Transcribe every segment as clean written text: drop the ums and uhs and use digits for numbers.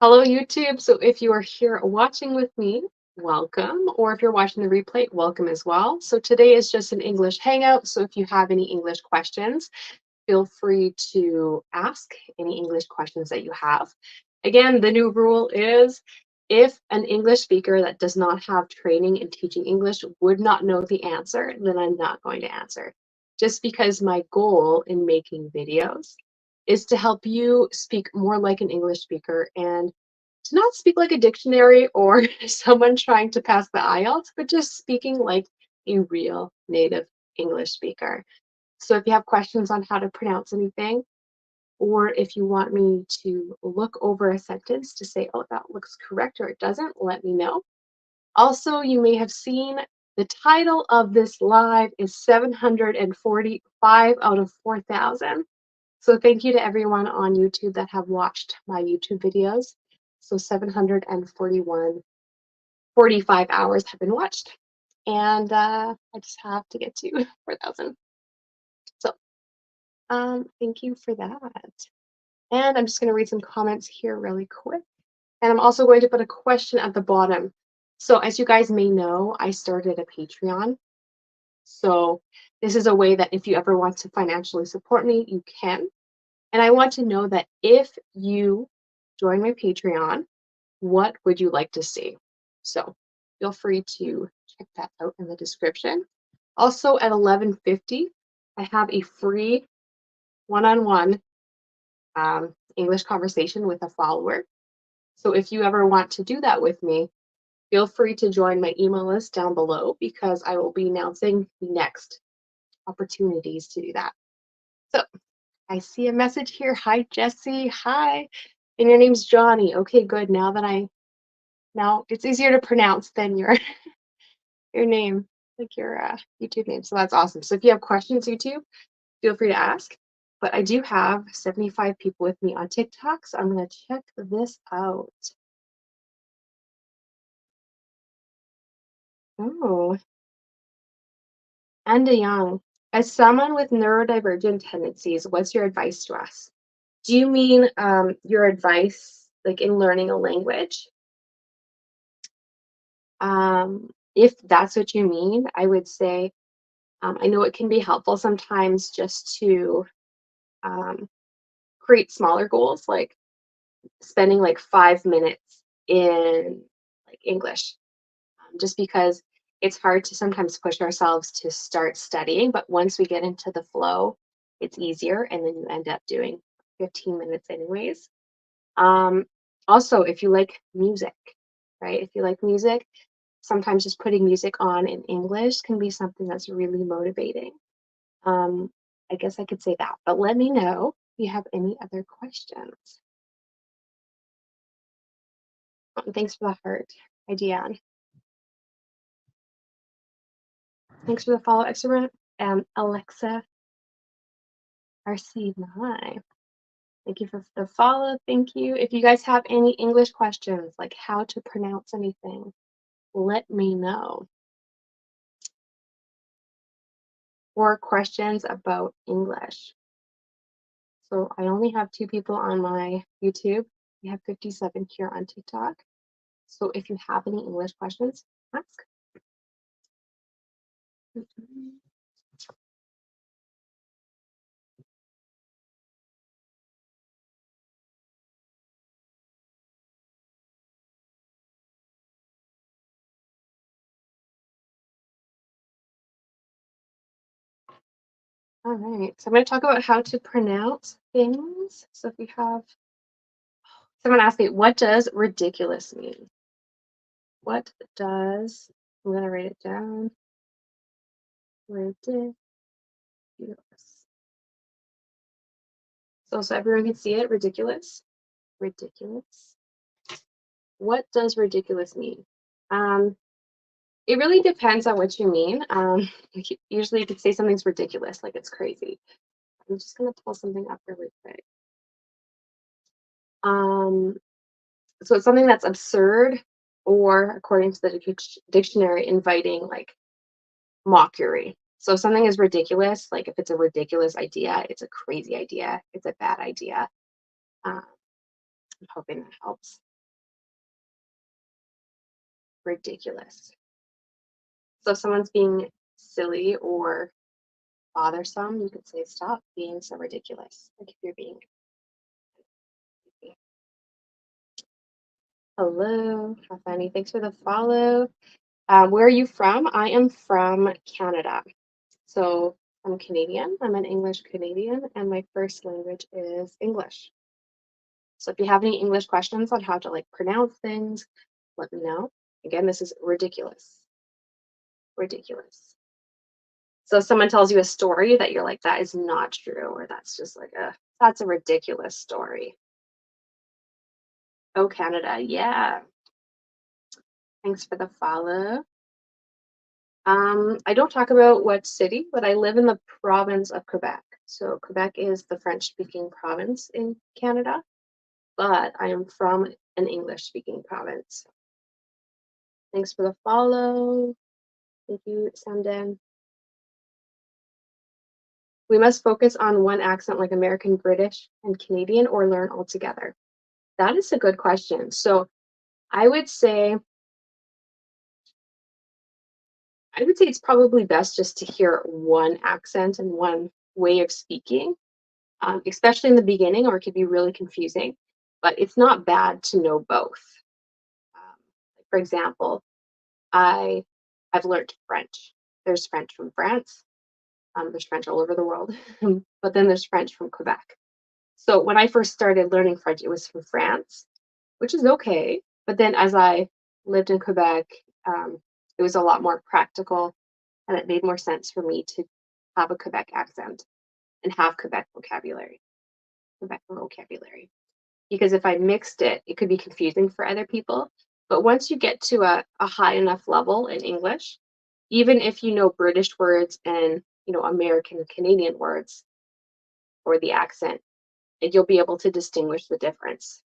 Hello, YouTube. So if you are here watching with me, welcome. Or if you're watching the replay, welcome as well. So today is just an English hangout. So if you have any English questions, feel free to ask any English questions that you have. Again, the new rule is if an English speaker that does not have training in teaching English would not know the answer, then I'm not going to answer. Just because my goal in making videos is to help you speak more like an English speaker and to not speak like a dictionary or someone trying to pass the IELTS, but just speaking like a real native English speaker. So if you have questions on how to pronounce anything, or if you want me to look over a sentence to say, oh, that looks correct or it doesn't, let me know. Also, you may have seen the title of this live is 745 out of 4,000. So thank you to everyone on YouTube that have watched my YouTube videos. So 745 hours have been watched. And I just have to get to 4,000. So thank you for that. And I'm just going to read some comments here really quick. And I'm also going to put a question at the bottom. So as you guys may know, I started a Patreon. So this is a way that if you ever want to financially support me, you can. And I want to know that if you join my Patreon, what would you like to see? So feel free to check that out in the description. Also at 11:50, I have a free one-on-one English conversation with a follower. So if you ever want to do that with me, feel free to join my email list down below because I will be announcing the next opportunities to do that. So I see a message here. Hi, Jesse. Hi. And your name's Johnny. Okay, good. Now it's easier to pronounce than your your name, like your YouTube name. So that's awesome. So if you have questions, YouTube, feel free to ask. But I do have 75 people with me on TikTok, so I'm going to check this out. Oh, and Young. As someone with neurodivergent tendencies, what's your advice to us? Do you mean your advice like in learning a language? If that's what you mean, I would say I know it can be helpful sometimes just to um, create smaller goals, like spending like 5 minutes in like English, just because it's hard to sometimes push ourselves to start studying. But once we get into the flow, it's easier, and then you end up doing 15 minutes anyways. Um, Also, if you like music, right? If you like music, sometimes just putting music on in English can be something that's really motivating. Um, I guess I could say that, but let me know if you have any other questions. Thanks for the heart, hi Deanne. Thanks for the follow, Extrovert. Alexa RC9. Thank you for the follow. Thank you. If you guys have any English questions, like how to pronounce anything, let me know. Or questions about English. So I only have 2 people on my YouTube. We have 57 here on TikTok. So if you have any English questions, ask. All right, so I'm going to talk about how to pronounce things. So if we have someone ask me, what does ridiculous mean? What does, I'm going to write it down. Ridiculous. So everyone can see it, ridiculous. Ridiculous. What does ridiculous mean? It really depends on what you mean. Usually you could say something's ridiculous, like it's crazy. I'm just going to pull something up really quick. So it's something that's absurd, or according to the dictionary, inviting like mockery. So if something is ridiculous, like if it's a ridiculous idea, it's a crazy idea, it's a bad idea. I'm hoping that helps. ridiculous. So if someone's being silly or bothersome, you could say, stop being so ridiculous. Like if you're being hello, how funny. Thanks for the follow. Where are you from? I am from Canada. So I'm Canadian. I'm an English Canadian, and my first language is English. So if you have any English questions on how to like pronounce things, let me know. Again, this is ridiculous. Ridiculous. So if someone tells you a story that you're like, that is not true, or that's just like that's a ridiculous story. Oh, Canada, yeah. Thanks for the follow. I don't talk about what city, but I live in the province of Quebec. So Quebec is the French-speaking province in Canada, but I am from an English-speaking province. Thanks for the follow. Thank you, Samden. We must focus on one accent like American, British, and Canadian, or learn altogether. That is a good question. So I would say it's probably best just to hear one accent and one way of speaking, especially in the beginning, or it could be really confusing. But it's not bad to know both. For example, I've learned French. There's French from France. There's French all over the world, but then there's French from Quebec. So when I first started learning French, it was from France, which is okay. But then as I lived in Quebec, it was a lot more practical, and it made more sense for me to have a Quebec accent and have Quebec vocabulary. Because if I mixed it, it could be confusing for other people. But once you get to a high enough level in English, even if you know British words and American Canadian words or the accent, you'll be able to distinguish the difference.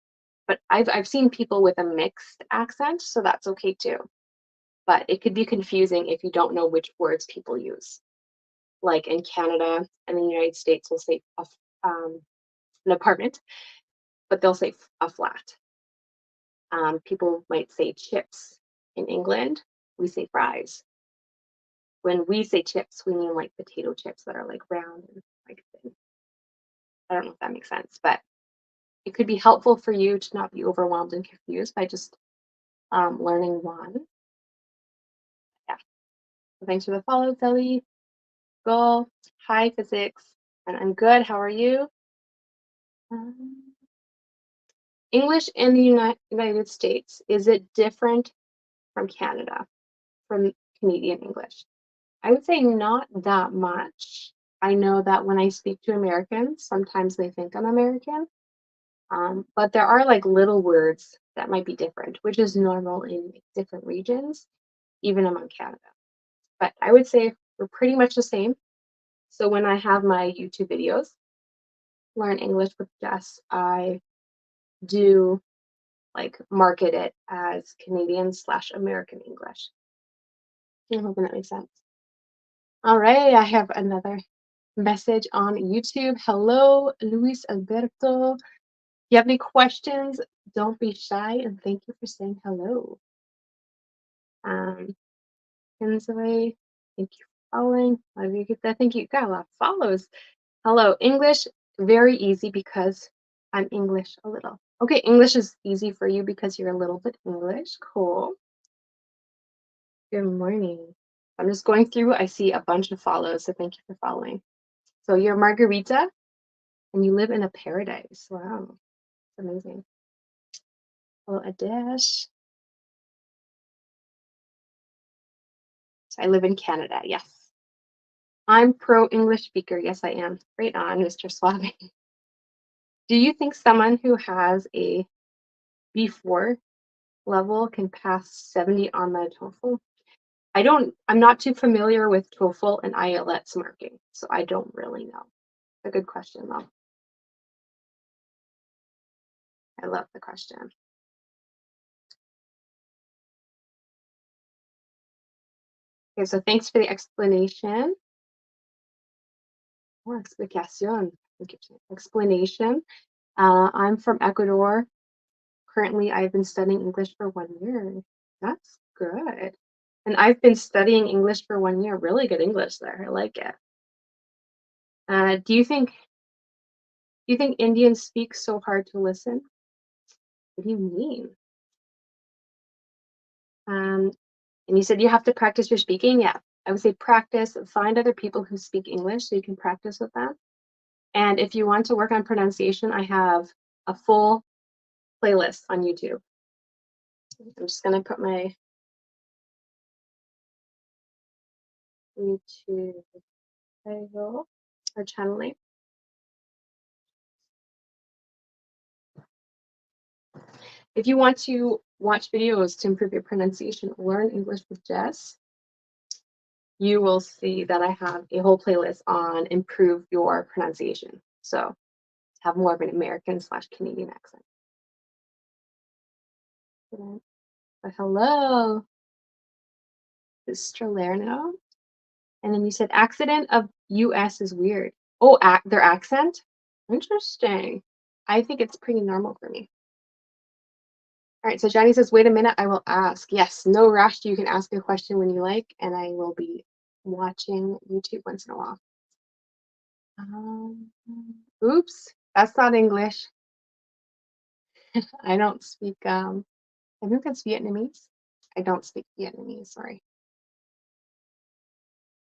But I've seen people with a mixed accent, so that's okay too. But it could be confusing if you don't know which words people use. Like in Canada and the United States, we'll say an apartment, but they'll say a flat. People might say chips. In England, we say fries. When we say chips, we mean like potato chips that are like round and like thin. I don't know if that makes sense, but it could be helpful for you to not be overwhelmed and confused by just learning one. Yeah. So thanks for the follow, Zoe. Go. Hi, physics. And I'm good. How are you? English in the United States, is it different from Canada, from Canadian English? I would say not that much. I know that when I speak to Americans, sometimes they think I'm American, but there are like little words that might be different, which is normal in different regions, even among Canada. But I would say we're pretty much the same. So when I have my YouTube videos, Learn English with Jess, I do like market it as Canadian/American English. I'm hoping that makes sense. All right, I have another message on YouTube. Hello, Luis Alberto. If you have any questions, don't be shy, and thank you for saying hello. Kinsley, thank you for following. I think you got a lot of follows. Hello, English, very easy because I'm English a little. Okay, English is easy for you because you're a little bit English. Cool. Good morning. I'm just going through. I see a bunch of follows, so thank you for following. So you're Margarita, and you live in a paradise. Wow, that's amazing. Hello, Adesh. So I live in Canada. Yes, I'm pro English speaker. Yes, I am. Right on, Mr. Suave. Do you think someone who has a B4 level can pass 70 on the TOEFL? I'm not too familiar with TOEFL and IELTS marking, so I don't really know. A good question though. I love the question. Okay, so thanks for the explanation. Oh, explicación. Explanation. I'm from Ecuador. Currently, I've been studying English for 1 year. That's good. And I've been studying English for 1 year. Really good English there. I like it. Do you think Indians speak so hard to listen? What do you mean? Um, and you said you have to practice your speaking. Yeah, I would say practice. Find other people who speak English so you can practice with them. And if you want to work on pronunciation, I have a full playlist on YouTube. I'm just gonna put my YouTube title or channel name. If you want to watch videos to improve your pronunciation, learn English with Jess, you will see that I have a whole playlist on improve your pronunciation. So have more of an American slash Canadian accent. But hello, Sister Lerno. And then you said accident of US is weird. Oh, their accent? Interesting. I think it's pretty normal for me. All right, so Johnny says, wait a minute, I will ask. Yes, no rush. You can ask a question when you like, and I will be watching YouTube once in a while. Oops, that's not English. I don't speak, I think that's Vietnamese. I don't speak Vietnamese, sorry.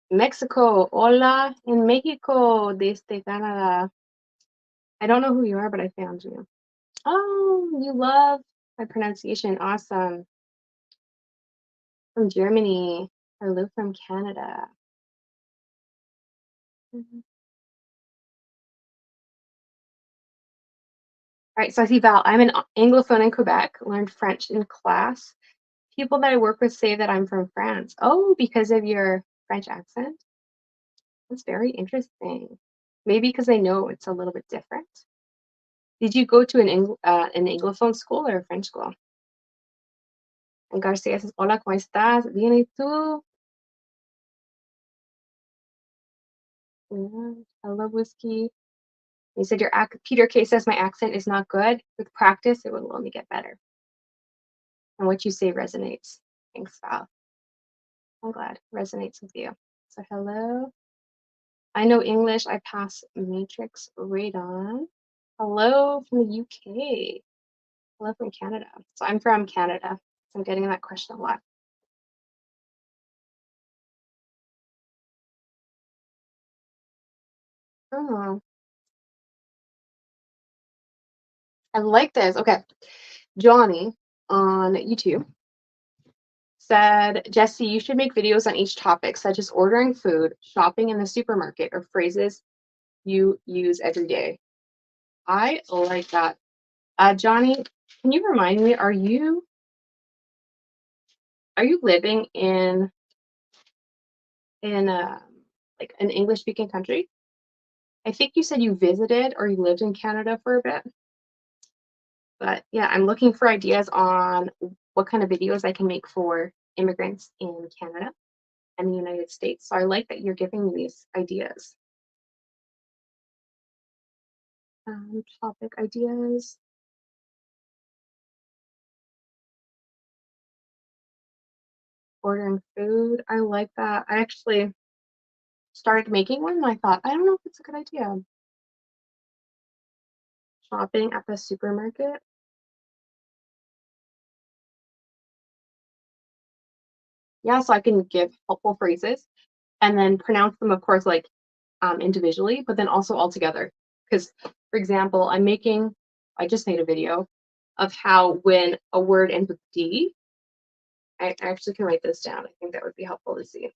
Mexico, hola, in Mexico, desde Canada. I don't know who you are, but I found you. Oh, you love my pronunciation. Awesome. From Germany. Hello from Canada. Mhm. All right, so I see Val. I'm an Anglophone in Quebec, learned French in class. People that I work with say that I'm from France. Oh, because of your French accent? That's very interesting. Maybe because I know it's a little bit different. Did you go to an Anglophone school or a French school? And Garcia says, hola, ¿cómo estás? Bien, ¿y tú? Yeah, I love whiskey. You said Peter K says my accent is not good. With practice, it will only get better. And what you say resonates. Thanks, Val. I'm glad it resonates with you. So hello. I know English. I pass Matrix Radon. Hello from the UK. Hello from Canada. So I'm from Canada. So I'm getting that question a lot. Oh, I like this. Okay. Johnny on YouTube said, Jesse, you should make videos on each topic, such as ordering food, shopping in the supermarket, or phrases you use every day. I like that. Johnny, can you remind me, are you living in like an English speaking country? I think you said you visited or you lived in Canada for a bit. But yeah, I'm looking for ideas on what kind of videos I can make for immigrants in Canada and the United States. So I like that you're giving me these ideas. Topic ideas. Ordering food. I like that. I actually started making one and I thought, I don't know if it's a good idea. Shopping at the supermarket. Yeah, so I can give helpful phrases and then pronounce them, of course, like individually, but then also all together. Because, for example, I just made a video of how when a word ends with D, I actually can write this down. I think that would be helpful to see.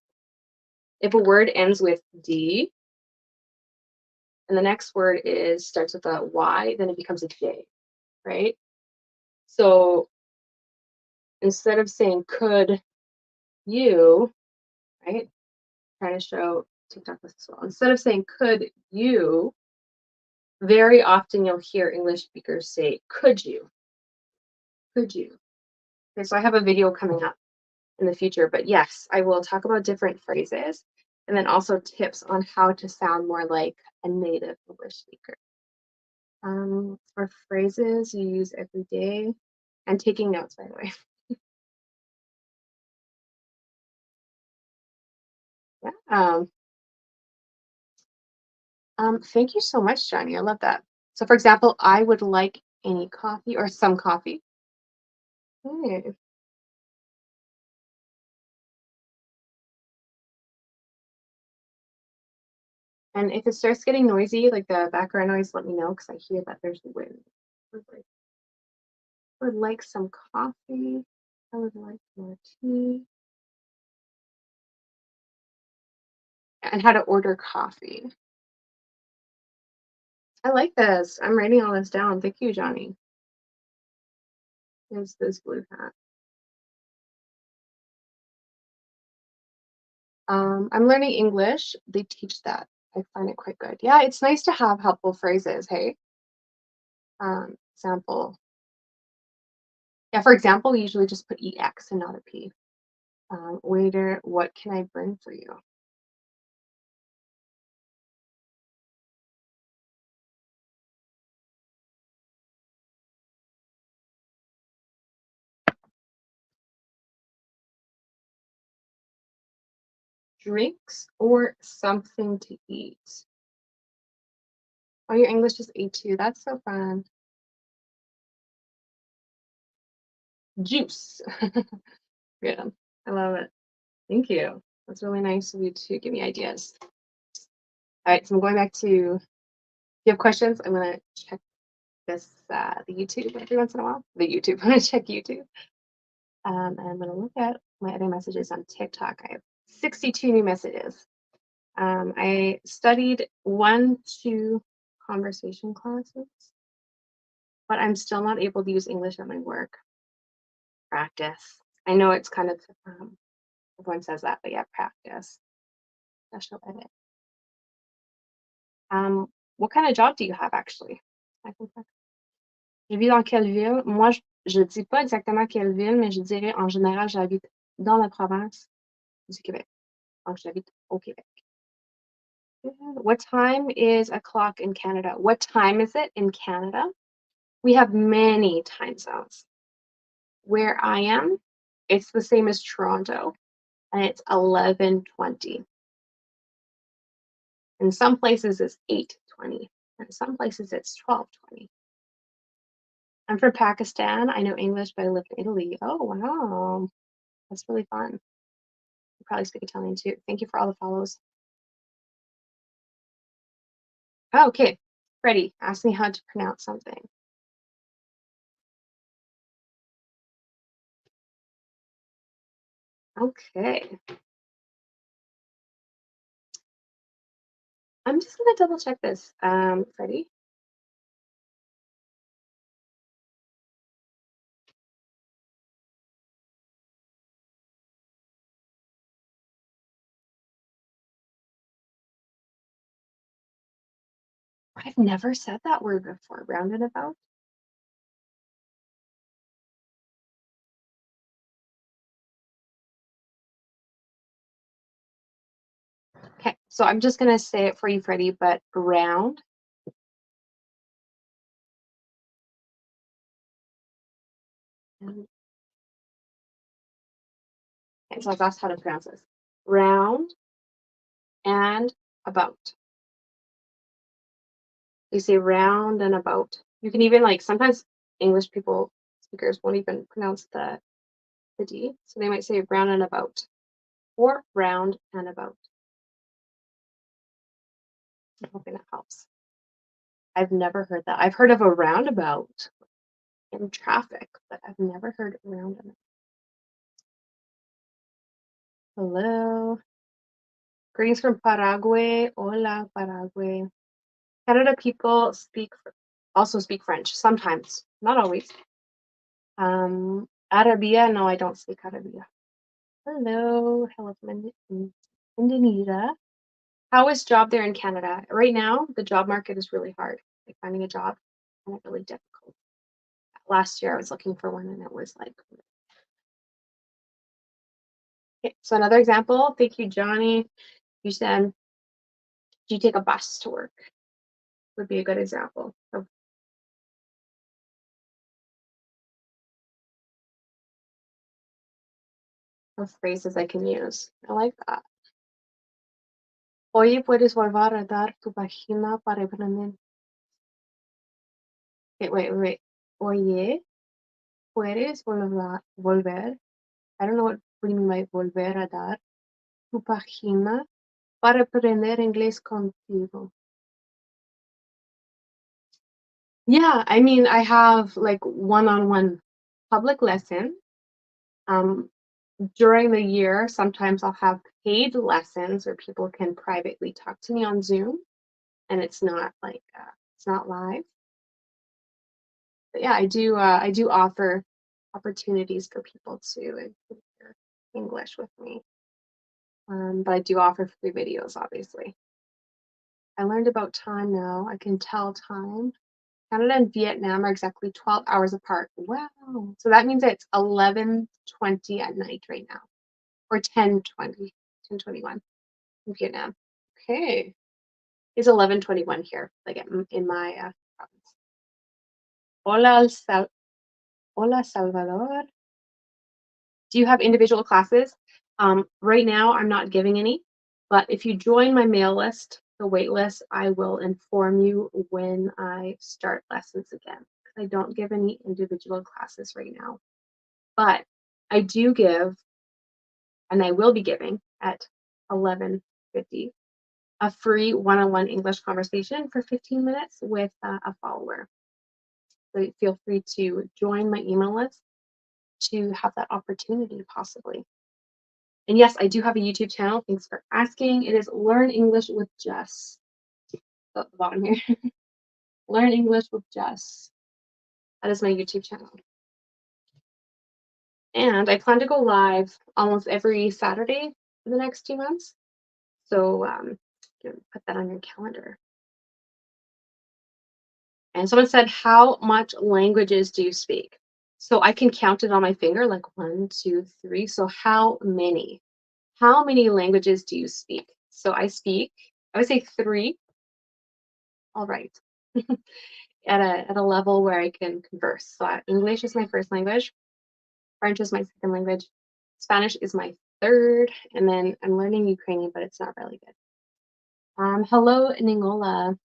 If a word ends with D and the next word starts with a Y, then it becomes a J, right? So instead of saying could you, right? Trying to show TikTok this as well. Instead of saying could you, very often you'll hear English speakers say could you, could you. Okay, so I have a video coming up in the future, but yes, I will talk about different phrases and then also tips on how to sound more like a native English speaker. Or phrases you use every day, and taking notes, by the way. Um, thank you so much, Johnny. I love that. So, for example, I would like any coffee or some coffee. Hmm. And if it starts getting noisy, like the background noise, let me know because I hear that there's wind. Would like some coffee. I would like more tea. And how to order coffee. I like this. I'm writing all this down. Thank you, Johnny. Is this blue hat? I'm learning English. They teach that. I find it quite good. Yeah, it's nice to have helpful phrases. Hey, example. Yeah, for example, we usually just put ex and not a p. Waiter, what can I bring for you? Drinks or something to eat. Oh, your English is A2. That's so fun. Juice. Yeah, I love it. Thank you. That's really nice of you to give me ideas. All right, so I'm going back to, if you have questions, I'm gonna check this, the YouTube every once in a while. The YouTube, I'm gonna check YouTube. And I'm gonna look at my other messages on TikTok. I have 62 new messages. I studied 1, 2 conversation classes, but I'm still not able to use English at my work. Practice. I know it's kind of, everyone says that, but yeah, practice. Special edit. What kind of job do you have actually? I can check. Je vis dans quelle ville? Moi, je dis pas exactement quelle ville, mais je dirais en général, j'habite dans la province du Québec. Donc, j'habite au Québec. What time is a clock in Canada? What time is it in Canada? We have many time zones. Where I am, it's the same as Toronto, and it's 11:20. In some places, it's 8:20. In some places, it's 12:20. I'm from Pakistan. I know English, but I live in Italy. Oh, wow. That's really fun. You probably speak Italian too. Thank you for all the follows. Oh, okay. Freddie, ask me how to pronounce something. Okay. I'm just gonna double check this. Freddie. I've never said that word before. Rounded about. Okay, so I'm just gonna say it for you, Freddie, but round. Okay, so that's how to pronounce this. Round and about. You say round and about. You can even like sometimes English people speakers won't even pronounce the D, so they might say round and about or round and about. I'm hoping that helps. I've never heard that. I've heard of a roundabout in traffic, but I've never heard round and hello. Greetings from Paraguay. Hola, Paraguay. Canada people also speak French sometimes, not always. Arabia, no, I don't speak Arabia. Hello, hello from Indonesia. How is job there in Canada? Right now, the job market is really hard. Like finding a job, kind of really difficult. Last year, I was looking for one, and it was like. Okay, so another example. Thank you, Johnny. You said, "Do you take a bus to work?" Would be a good example of phrases I can use. I like that. Oye, ¿puedes volver a dar tu página para aprender? Wait. Oye, ¿puedes volver? I don't know what do you mean by volver a dar tu página para aprender inglés contigo. Yeah, I mean, I have like one-on-one public lesson. Um, During the year, sometimes I'll have paid lessons where people can privately talk to me on Zoom, and it's not like it's not live. But yeah, I do offer opportunities for people to improve their English with me. But I do offer free videos, obviously. I learned about time now. I can tell time. Canada and Vietnam are exactly 12 hours apart. Wow. So that means it's 11:20 at night right now, or 10:20, 10:21 in Vietnam. Okay. It's 11:21 here, like in my province. Hola, Hola, Salvador. Do you have individual classes? Right now, I'm not giving any, but if you join my mail list, the wait list, I will inform you when I start lessons again. I don't give any individual classes right now, but I do give, and I will be giving at 11:50 a free one-on-one English conversation for 15 minutes with a follower. So feel free to join my email list to have that opportunity possibly. And yes, I do have a YouTube channel. Thanks for asking. It is Learn English with Jess. So at the bottom here. Learn English with Jess. That is my YouTube channel. And I plan to go live almost every Saturday for the next 2 months. So you can put that on your calendar. And someone said, how much languages do you speak? So I can count it on my finger, like 1, 2, 3. So how many? How many languages do you speak? So I would say 3. All right. At a level where I can converse. So English is my first language, French is my second language, Spanish is my third, and then I'm learning Ukrainian, but it's not really good. Hello, Ningola.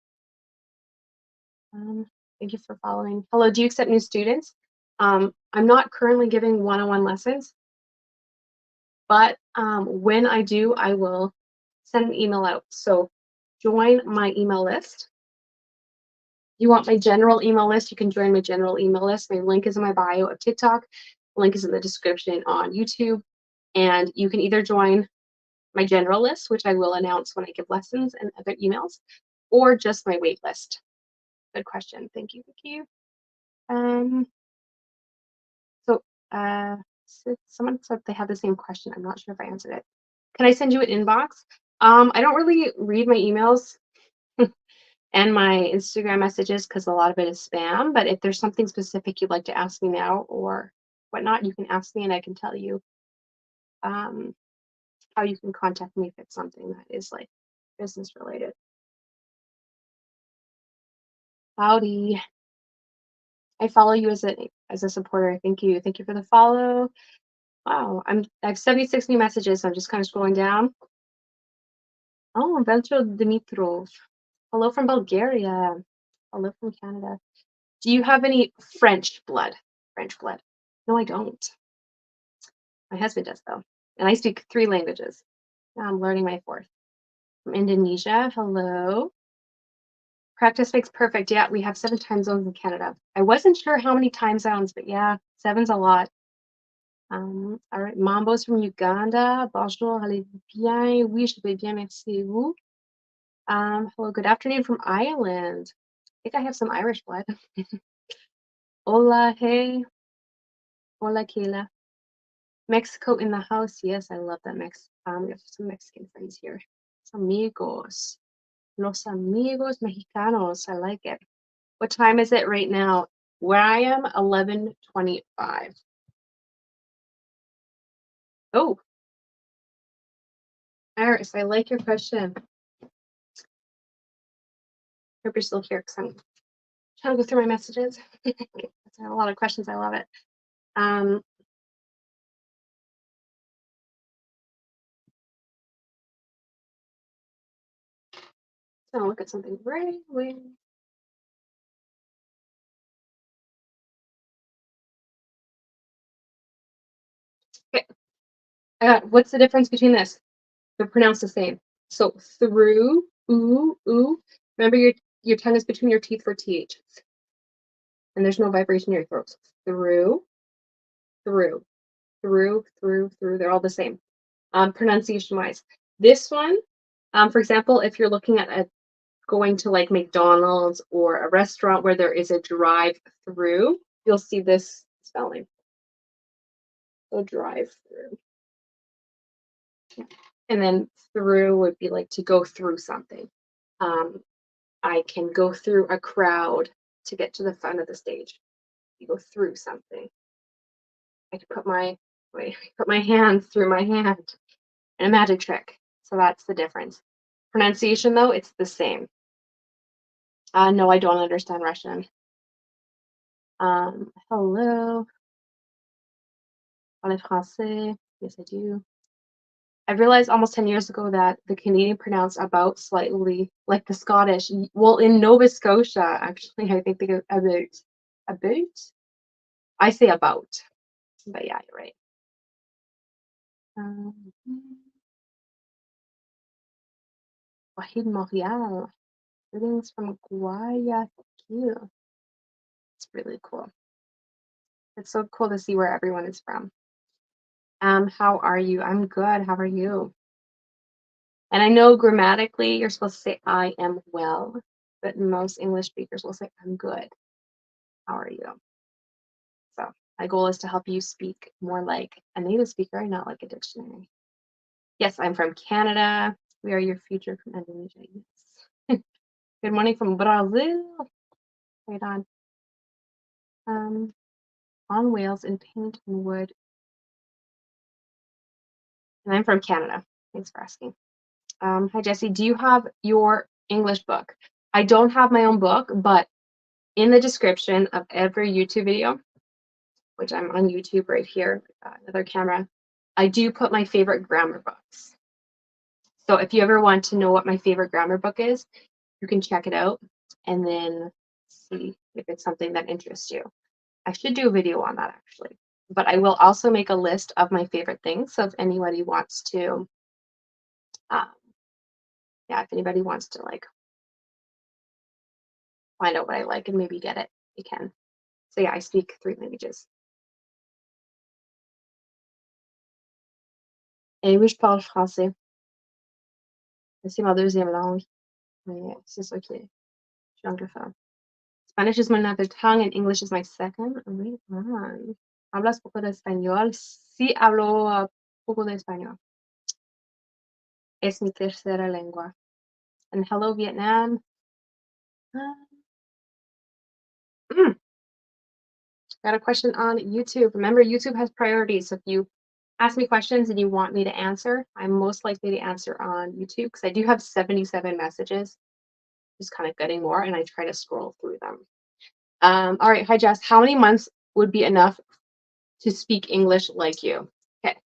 Thank you for following. Hello, do you accept new students? I'm not currently giving one-on-one lessons, but when I do, I will send an email out. So join my email list. You want my general email list, you can join my general email list. My link is in my bio of TikTok. The link is in the description on YouTube. And you can either join my general list, which I will announce when I give lessons and other emails, or just my wait list. Good question. Thank you. Thank you. Um, so someone said they had the same question. I'm not sure if I answered it. Can I send you an inbox? I don't really read my emails and my Instagram messages because a lot of it is spam. But if there's something specific you'd like to ask me now or whatnot, you can ask me and I can tell you how you can contact me if it's something that is like business related. Howdy. I follow you as a supporter. Thank you. Thank you for the follow. Wow, I have 76 new messages, so I'm just kind of scrolling down. Oh, Velcho Dimitrov. Hello from Bulgaria. Hello from Canada. Do you have any French blood? French blood. No, I don't. My husband does though. And I speak 3 languages. Now I'm learning my 4th. From Indonesia. Hello. Practice makes perfect. Yeah, we have 7 time zones in Canada. I wasn't sure how many time zones, but yeah, 7's a lot. All right, Mambo's from Uganda. Bonjour, allez bien? Oui, je vais bien, merci. Et vous? Hello, good afternoon from Ireland. I think I have some Irish blood. Hola, hey. Hola, Kayla. Mexico in the house. Yes, I love that we have some Mexican friends here. Amigos. Los amigos mexicanos. I like it. What time is it right now? Where I am, 11:25. Oh, Iris, I like your question. Hope you're still here because I'm trying to go through my messages. That's a lot of questions. I love it. Um, Now look at something right away. Okay. What's the difference between this? They're pronounced the same. So through, ooh, ooh. Remember your tongue is between your teeth for TH. And there's no vibration in your throat. So through, through, through. They're all the same. Pronunciation wise. This one, for example, if you're looking at going to like McDonald's or a restaurant where there is a drive through, you'll see this spelling. So drive through. And then through would be like to go through something. I can go through a crowd to get to the front of the stage. You go through something. I can put my hand through my hand in a magic trick. So that's the difference. Pronunciation though, it's the same. No, I don't understand Russian. Hello. Parlez français. Yes, I do. I realized almost 10 years ago that the Canadian pronounce about slightly like the Scottish. Well, in Nova Scotia, actually, I think they go about. About? I say about. But yeah, you're right. Wahid Montreal. Greetings from Guayaquil. It's really cool. It's so cool to see where everyone is from. How are you? I'm good. How are you? And I know grammatically you're supposed to say I am well, but most English speakers will say I'm good. How are you? So my goal is to help you speak more like a native speaker and not like a dictionary. Yes, I'm from Canada. We are your future from Indonesia. Yes. Good morning from Brazil. Right on. On whales in paint and wood. And I'm from Canada. Thanks for asking. Hi, Jesse. Do you have your English book? I don't have my own book, but in the description of every YouTube video, which I'm on YouTube right here, another camera, I do put my favorite grammar books. So if you ever want to know what my favorite grammar book is, you can check it out and then see if it's something that interests you. I should do a video on that actually, but I will also make a list of my favorite things. So if anybody wants to, yeah, if anybody wants to like find out what I like and maybe get it, you can. So yeah, I speak 3 languages. Et oui, je parle français. C'est ma deuxième langue. Mais c'est ça qui est, je suis anglophone. Spanish is my mother tongue and English is my second. Right on. ¿Hablas poco de español? Sí, hablo poco de español. Es mi tercera lengua. And hello, Vietnam. Got a question on YouTube. Remember, YouTube has priorities. So if you ask me questions and you want me to answer, I'm most likely to answer on YouTube because I do have 77 messages. Just kind of getting more, and I try to scroll through them. All right, hi Jess. How many months would be enough to speak English like you? Okay.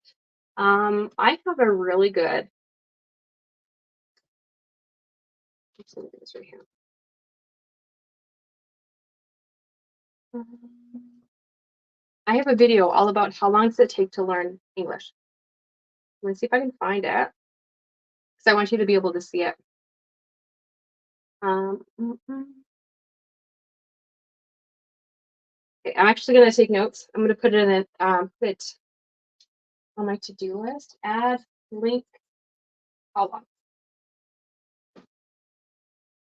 I have a really good. This right here. I have a video all about how long does it take to learn English. I'm gonna see if I can find it because I want you to be able to see it. Okay, I'm actually gonna take notes. I'm gonna put it in it on my to-do list. Add link. Hold on.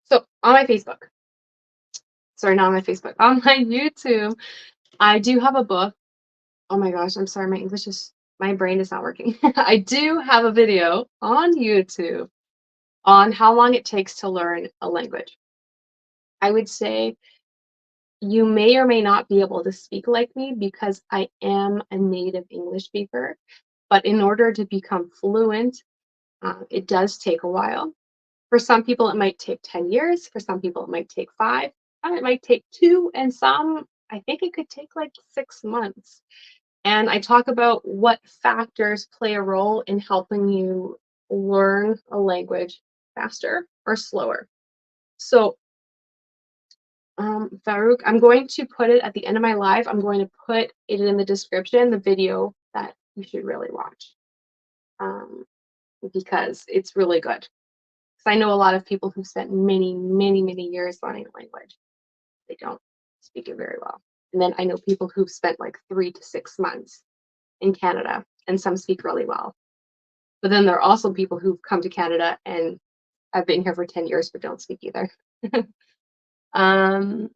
So on my Facebook. Sorry, not on my Facebook. On my YouTube, I do have a book. Oh my gosh, I'm sorry. My brain is not working. I do have a video on YouTube on how long it takes to learn a language. I would say you may or may not be able to speak like me because I am a native English speaker. But in order to become fluent, it does take a while. For some people, it might take 10 years. For some people, it might take 5. It might take 2. And some, I think it could take like 6 months. And I talk about what factors play a role in helping you learn a language faster or slower. So, Farouk, I'm going to put it at the end of my live. I'm going to put it in the description, the video that you should really watch, um, because it's really good. Because I know a lot of people who spent many, many, many years learning the language. They don't speak it very well. And then I know people who've spent like 3 to 6 months in Canada, and some speak really well. But then there are also people who've come to Canada and have been here for 10 years but don't speak either. All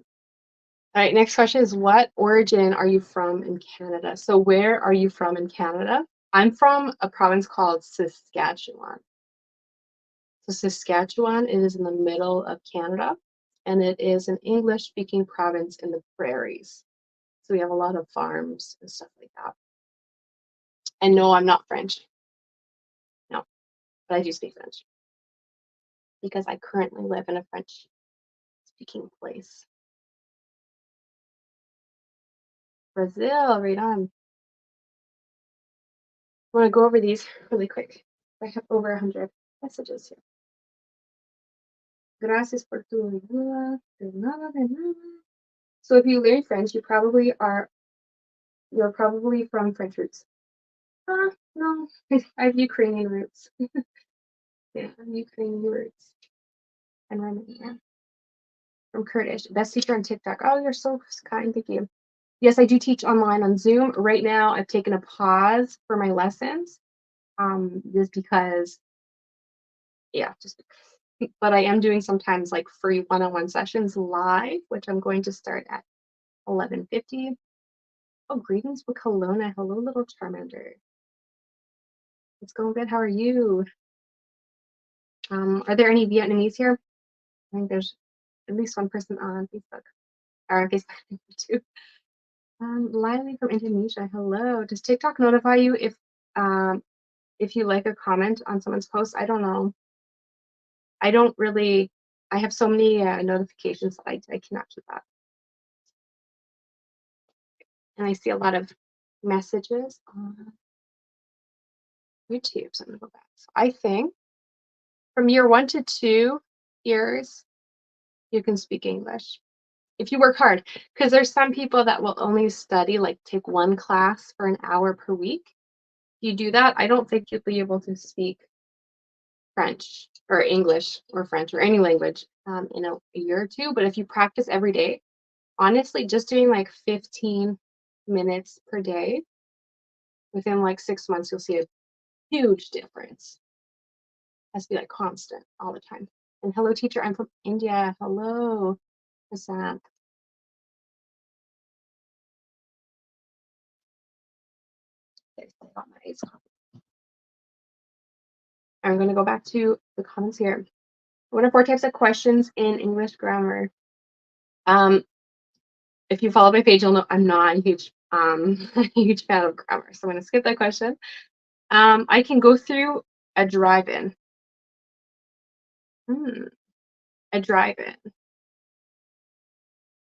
right, next question is, what origin are you from in Canada? So where are you from in Canada? I'm from a province called Saskatchewan. So Saskatchewan, it is in the middle of Canada, and it is an English-speaking province in the prairies. So we have a lot of farms and stuff like that. And no, I'm not French. No, but I do speak French because I currently live in a French-speaking place. Brazil, right on. I want to go over these really quick. I have over 100 messages here. Gracias por tu ayuda. De nada, de nada. So if you learn French, you're probably from French roots. No, I have Ukrainian roots. Yeah, I have Ukrainian roots. And Romanian. From Kurdish. Best teacher on TikTok. Oh, you're so kind. Thank you. Yes, I do teach online on Zoom. Right now, I've taken a pause for my lessons. Just because, yeah, just because. But I am doing sometimes like free one-on-one sessions live, which I'm going to start at 11:50. Oh, greetings with Kelowna. Hello, little Charmander. It's going good. How are you? Are there any Vietnamese here? I think there's at least one person on Facebook. Or on Facebook too. Lily from Indonesia. Hello. Does TikTok notify you if you like a comment on someone's post? I don't know. I don't really. I have so many notifications that I cannot keep up. And I see a lot of messages on YouTube. So I'm gonna go back. So I think from year 1 to 2 years, you can speak English if you work hard. Because there's some people that will only study, like take one class for an hour per week. If you do that, I don't think you'll be able to speak French or English or French or any language in a year or two. But if you practice every day, honestly, just doing like 15 minutes per day, within like 6 months, you'll see a huge difference. It has to be like constant all the time. And hello, teacher, I'm from India. Hello, Prasad. There's I got my iced coffee. I'm going to go back to the comments here. What are 4 types of questions in English grammar? If you follow my page, you'll know I'm not a huge a huge fan of grammar. So I'm going to skip that question. I can go through a drive-in. A drive-in.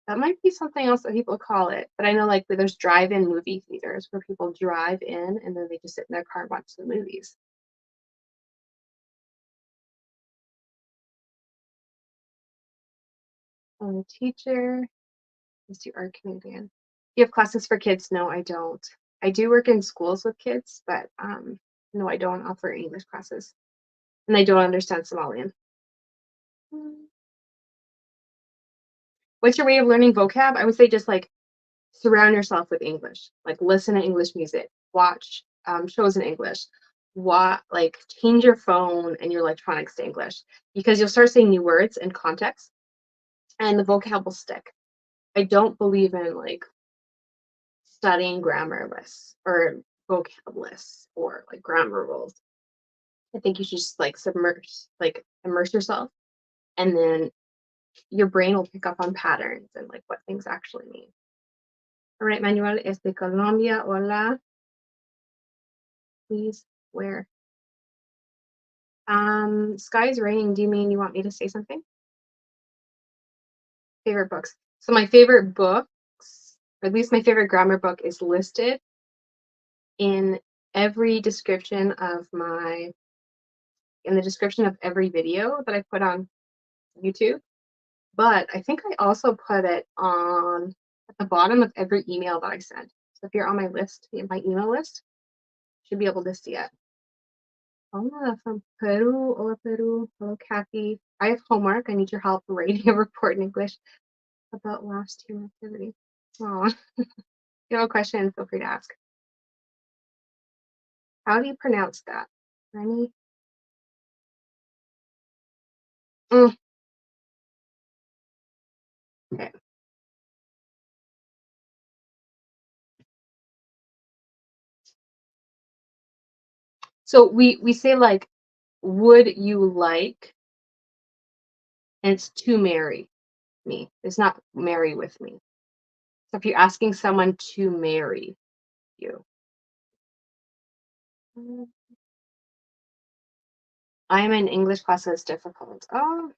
That might be something else that people call it, but I know like there's drive-in movie theaters where people drive in and then they just sit in their car and watch the movies. I'm a teacher. Yes, you are Canadian. You have classes for kids? No, I don't. I do work in schools with kids, but no, I don't offer English classes. And I don't understand Somalian. What's your way of learning vocab? I would say just like surround yourself with English. Like listen to English music, watch shows in English, like change your phone and your electronics to English, because you'll start saying new words in context and the vocab will stick. I don't believe in like studying grammar lists or vocab lists or like grammar rules. I think you should just like immerse yourself, and then your brain will pick up on patterns and like what things actually mean. All right, Manuel es de Colombia. Hola. Please, where? Sky's raining. Do you mean you want me to say something? Favorite books. So my favorite books, or at least my favorite grammar book, is listed in every description of in the description of every video that I put on YouTube. But I think I also put it on at the bottom of every email that I send. So if you're on my list, my email list, you should be able to see it. Hola from Peru. Hola, Peru. Hello, Kathy. I have homework. I need your help writing a report in English about last year activity. Oh, if you have a question, feel free to ask. How do you pronounce that? Rennie? Mm, okay. So we say like, would you like, and it's to marry me. It's not marry with me. So if you're asking someone to marry you. Mm, I am in English class that's difficult. Oh,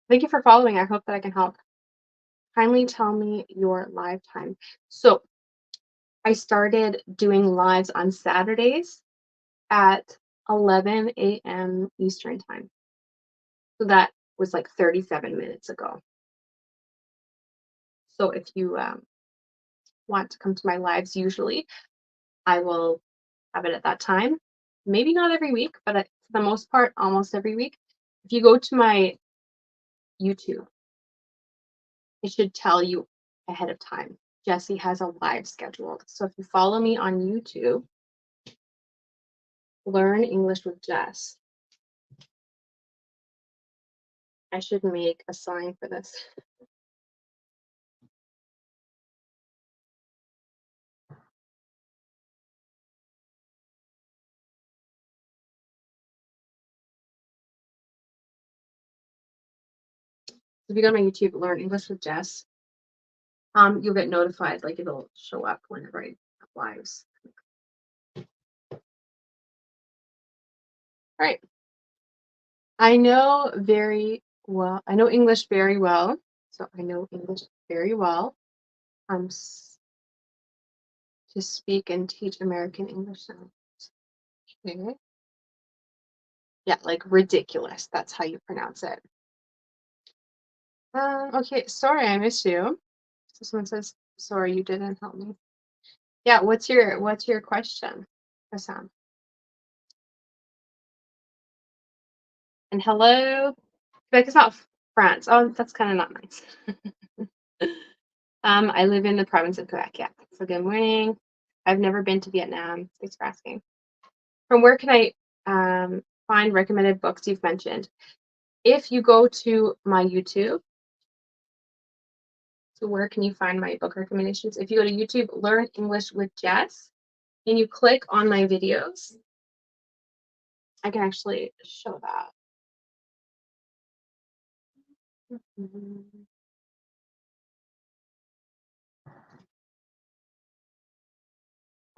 thank you for following. I hope that I can help. Kindly tell me your live time. So I started doing lives on Saturdays at 11 a.m. Eastern time. So that was like 37 minutes ago. So if you want to come to my lives, usually I will have it at that time. Maybe not every week, but for the most part, almost every week. If you go to my YouTube, it should tell you ahead of time. Jessie has a live scheduled. So if you follow me on YouTube, Learn English with Jess. I should make a sign for this. If you go to my YouTube, Learn English with Jess, you'll get notified, like it'll show up whenever I have lives. All right. I know English very well. So I know English very well. To speak and teach American English sounds. Okay. Yeah, like ridiculous. That's how you pronounce it. Okay, sorry I missed you. So someone says, sorry you didn't help me. Yeah, what's your question, Hassan? And hello. Quebec is not France. Oh, that's kind of not nice. I live in the province of Quebec, yeah. So good morning. I've never been to Vietnam. Thanks for asking. From where can I find recommended books you've mentioned? If you go to my YouTube, so where can you find my book recommendations? If you go to YouTube, Learn English with Jess, and you click on my videos, I can actually show that.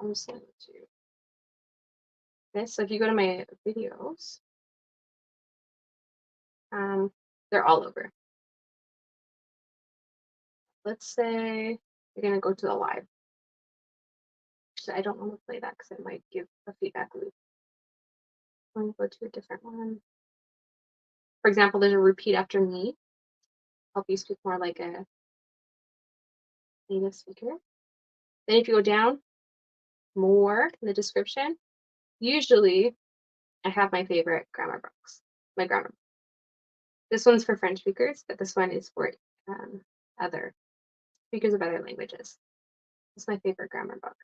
I'm just going to this. So if you go to my videos, they're all over. Let's say you're going to go to the live. Actually, I don't want to play that because it might give a feedback loop. I'm going to go to a different one. For example, there's a repeat after me. Help you speak more like a native speaker. Then if you go down more in the description, usually I have my favorite grammar books. My grammar. This one's for French speakers, but this one is for other speakers of other languages. It's my favorite grammar book.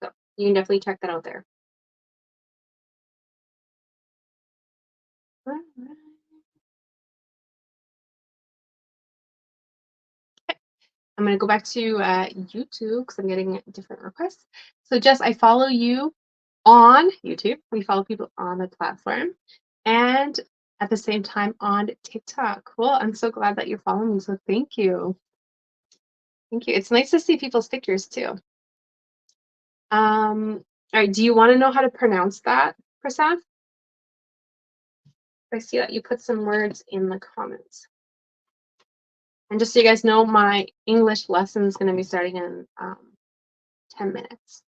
So you can definitely check that out there. I'm going to go back to YouTube because I'm getting different requests. So Jess, I follow you on YouTube. We follow people on the platform and at the same time on TikTok. Cool. I'm so glad that you're following me. So thank you. Thank you. It's nice to see people's stickers too. All right. Do you want to know how to pronounce that, Prasad? I see that you put some words in the comments. And just so you guys know, my English lesson is going to be starting in 10 minutes.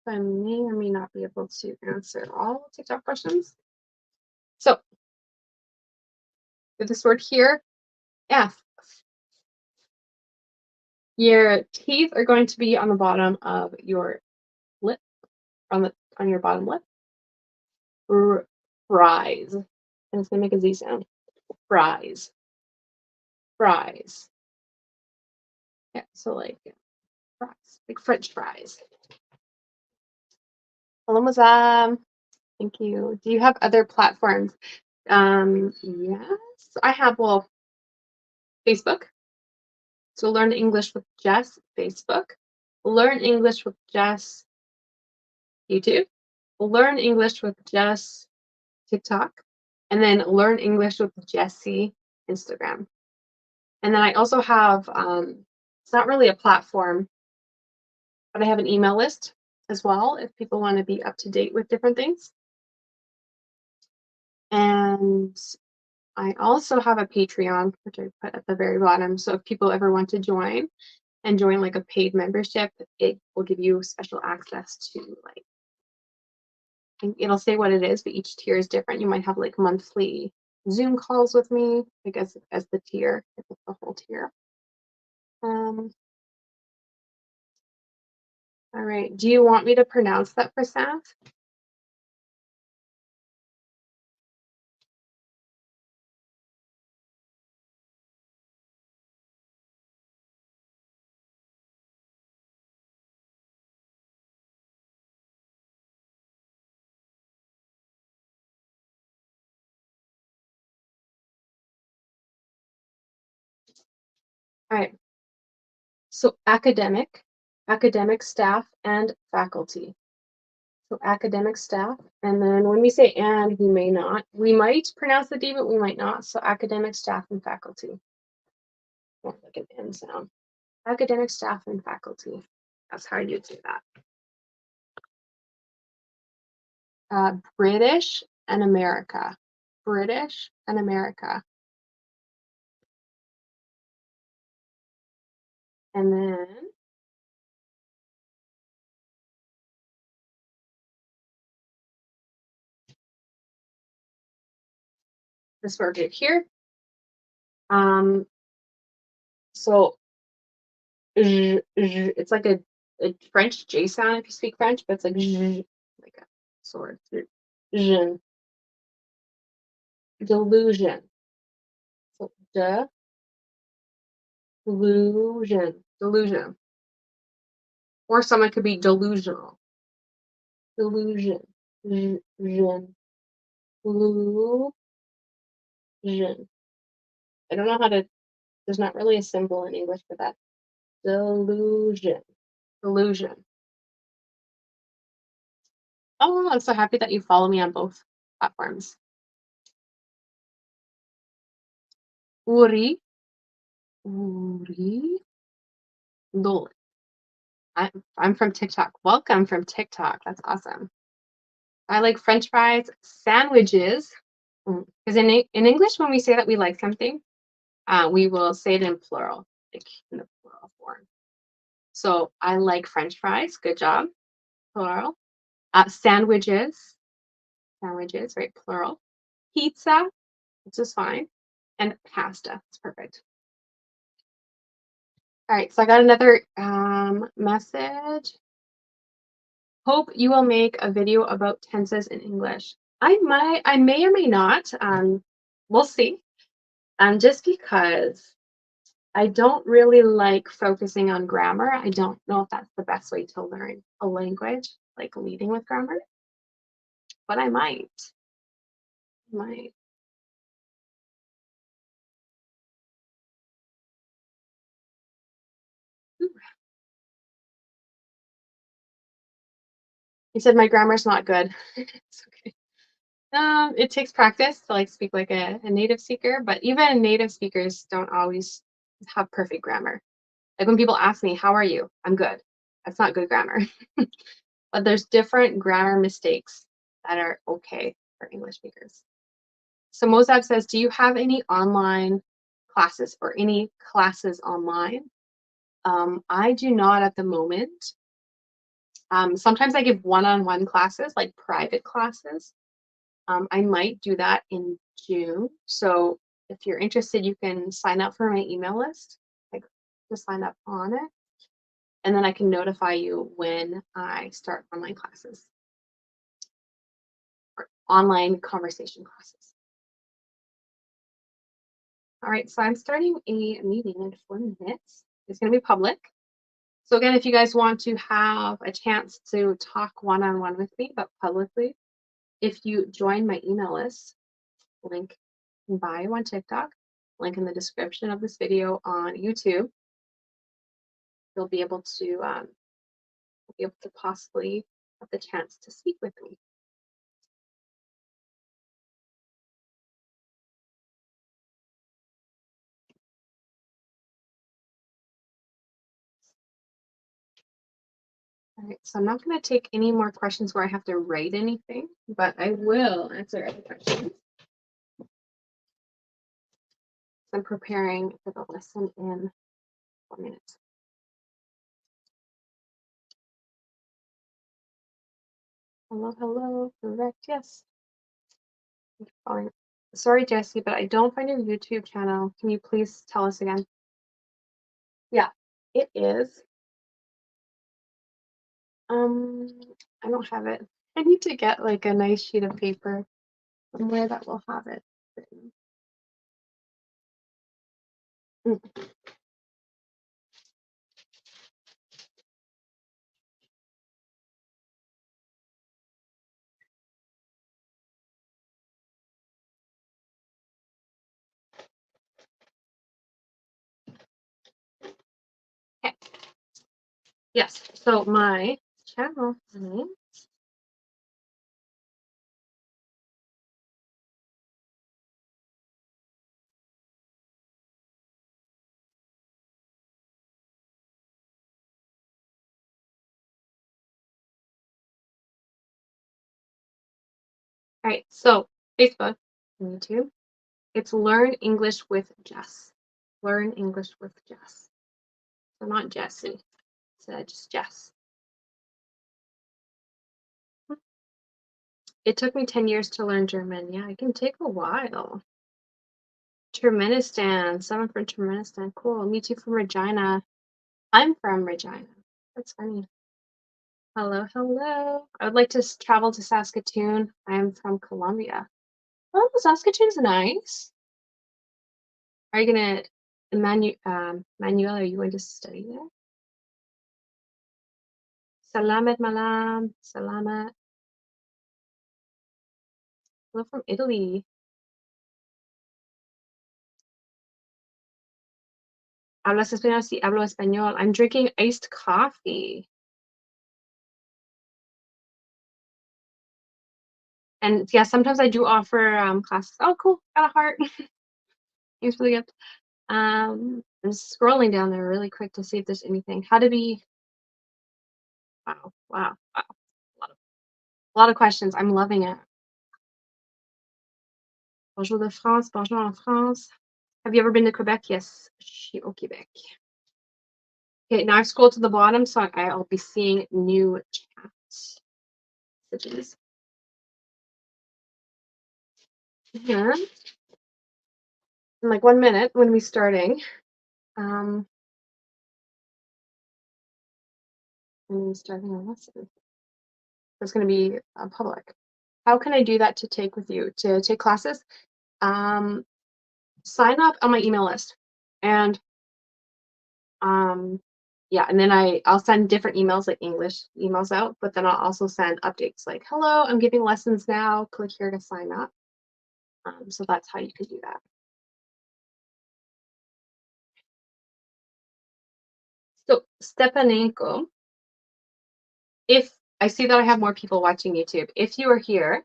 So I may or may not be able to answer all TikTok questions. So with this word here, F. Your teeth are going to be on the bottom of your lip, on your bottom lip. Fries. And it's gonna make a Z sound. Fries. Fries. Yeah, so like fries, like French fries. Hello, Mazam. Thank you. Do you have other platforms? Yes, I have, well, Facebook. So Learn English with Jess, Facebook. Learn English with Jess, YouTube. Learn English with Jess, TikTok. And then Learn English with Jessie, Instagram. And then I also have, it's not really a platform, but I have an email list as well if people want to be up to date with different things. And I also have a Patreon, which I put at the very bottom. So if people ever want to join and join like a paid membership, it will give you special access to like, it'll say what it is, but each tier is different. You might have like monthly Zoom calls with me, I guess, as the tier, if it's the whole tier. All right. Do you want me to pronounce that for Sav? All right. So academic staff, and faculty. So academic staff, and then when we say and, we might pronounce the D, but we might not. So academic staff and faculty. More like an N sound. Academic staff and faculty. That's how you'd say that. British and America. British and America. And then this word right here. So it's like a French J sound if you speak French, but it's like like a sword. Delusion. So delusion. Or someone could be delusional. Delusion. Delusion. I don't know how to, there's not really a symbol in English for that. Delusion. Delusion. Oh, I'm so happy that you follow me on both platforms. Uri. Dole. I'm from TikTok. Welcome from TikTok. That's awesome. I like French fries, sandwiches. Because in English, when we say that we like something, we will say it in plural, like in the plural form. So I like French fries. Good job. Plural. Sandwiches. Sandwiches, right? Plural. Pizza, which is fine. And pasta. It's perfect. All right, so I got another message. Hope you will make a video about tenses in English. I may or may not. We'll see. Just because I don't really like focusing on grammar. I don't know if that's the best way to learn a language, like leading with grammar, but I might. Might. Ooh. He said my grammar's not good. It's okay. It takes practice to like speak like a native speaker, but even native speakers don't always have perfect grammar. Like when people ask me, "How are you?" I'm good. That's not good grammar. But there's different grammar mistakes that are okay for English speakers. So Mozab says, do you have any online classes or any classes online? I do not at the moment. Sometimes I give one-on-one classes, like private classes. I might do that in June. So if you're interested, you can sign up for my email list. Like, just sign up on it, and then I can notify you when I start online classes or online conversation classes. All right, so I'm starting a meeting in 4 minutes. It's going to be public. So again, if you guys want to have a chance to talk one-on-one with me, but publicly, if you join my email list, link in bio on TikTok, link in the description of this video on YouTube, you'll be able to possibly have the chance to speak with me. All right, so I'm not going to take any more questions where I have to write anything, but I will answer other questions. I'm preparing for the lesson in 4 minutes. Hello, hello, correct, yes. Sorry, Jessie, but I don't find your YouTube channel. Can you please tell us again? Yeah, it is. I don't have it. I need to get like a nice sheet of paper somewhere that will have it written. Mm. Okay. Yes, so my channel name all right, so Facebook and YouTube, it's Learn English with Jess. Learn English with Jess. So not Jessie, it's just Jess. It took me 10 years to learn German. Yeah, it can take a while. Turkmenistan, someone from Turkmenistan. Cool. Me too, from Regina. I'm from Regina. That's funny. Hello, hello. I would like to travel to Saskatoon. I'm from Colombia. Oh, Saskatoon's nice. Are you gonna, Manuel, are you going to study there? Salamat malam. Salamat. Hello from Italy. Hablas español? Sí, hablo español. I'm drinking iced coffee. And yeah, sometimes I do offer classes. Oh, cool. Got a heart. Thanks for the gift. I'm scrolling down there really quick to see if there's anything. How to be. Wow, wow, wow. A lot of questions. I'm loving it. Bonjour de France. Bonjour en France. Have you ever been to Quebec? Yes, je suis au Québec. Okay, now I've scrolled to the bottom, so I'll be seeing new chat messages. And in like 1 minute, when we're starting, when we're starting a lesson, it's going to be public. How can I do that to take with you to take classes? Sign up on my email list, and yeah, and then I'll send different emails, like English emails out, but then I'll also send updates like, hello, I'm giving lessons now, click here to sign up. So that's how you can do that. So Stepanenko, if I see that I have more people watching YouTube, if you are here,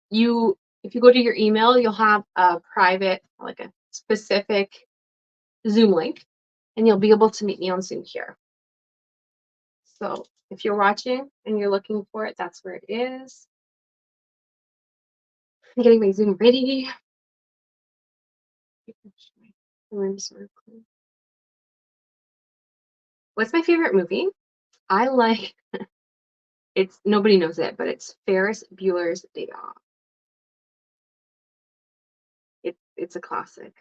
if you go to your email, you'll have a private, like a specific Zoom link, and you'll be able to meet me on Zoom here. So if you're watching and you're looking for it, that's where it is. I'm getting my Zoom ready. What's my favorite movie? I like, it's, nobody knows it, but it's Ferris Bueller's Day Off. it's a classic.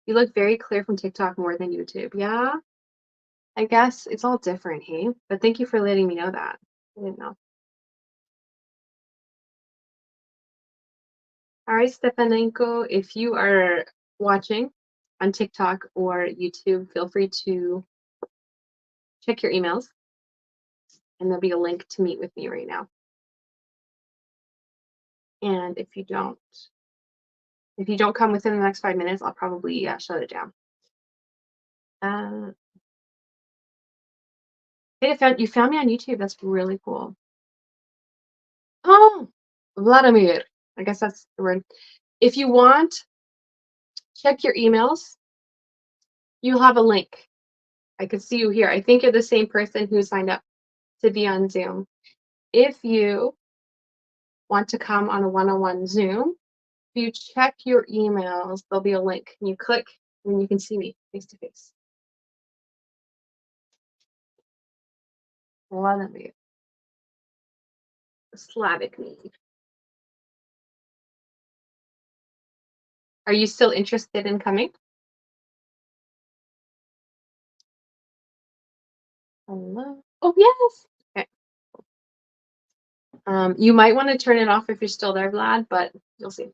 You look very clear from TikTok more than YouTube. Yeah, I guess it's all different, hey? But thank you for letting me know that. I didn't know. All right, Stepanenko, if you are watching on TikTok or YouTube, feel free to check your emails, and there'll be a link to meet with me right now. And if you don't come within the next 5 minutes, I'll probably shut it down. Hey, you found me on YouTube. That's really cool. Oh, Vladimir. I guess that's the word. If you want, check your emails. You'll have a link. I can see you here. I think you're the same person who signed up to be on Zoom. If you want to come on a one-on-one Zoom, if you check your emails, there'll be a link. And you click, and you can see me face to face. Vladimir. Slavic name. Are you still interested in coming? Hello. Oh, yes. Okay. You might want to turn it off if you're still there, Vlad, but you'll see.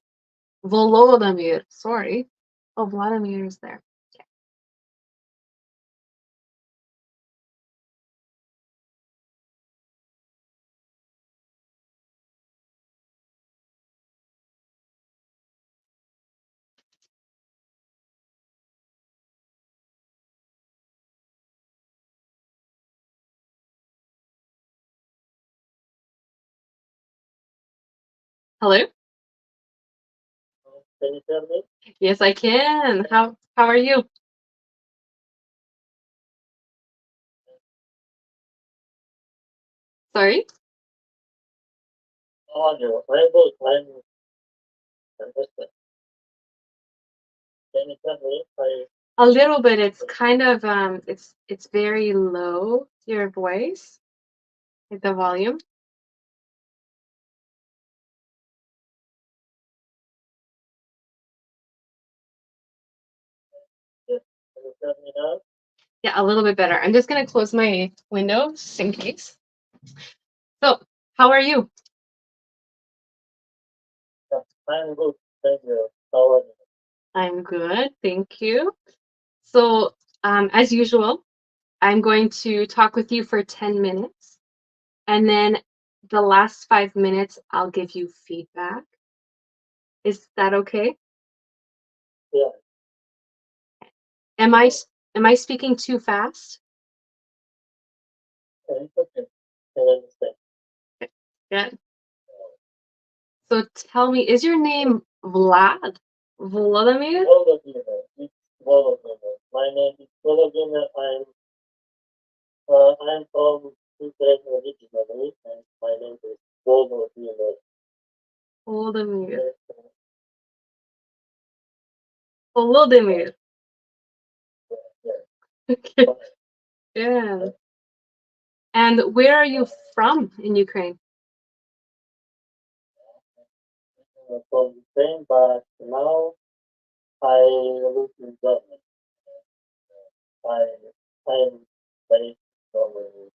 Volodymyr. Sorry. Oh, Vladimir is there. Okay. Hello? Can you hear me? Yes, I can. How are you? Sorry? How are you? I'm good. I'm fantastic. Can you hear me? A little bit. It's kind of it's very low, your voice, like the volume. Yes. Can you hear me now? Yeah, a little bit better. I'm just gonna close my window just in case. So, how are you? I'm good, thank you. How are you? I'm good, thank you. So, as usual, I'm going to talk with you for 10 minutes, and then the last 5 minutes, I'll give you feedback. Is that okay? Yeah. Am I speaking too fast? It's okay. I understand. Okay, good. So tell me, is your name Vlad? Volodymyr? Volodymyr. It's Volodymyr. My name is Volodymyr. I'm from Ukraine originally, and my name is Volodymyr. Volodymyr. Volodymyr. Okay. Yeah. And where are you from in Ukraine? From Ukraine, but now I live in Germany. I I'm very normally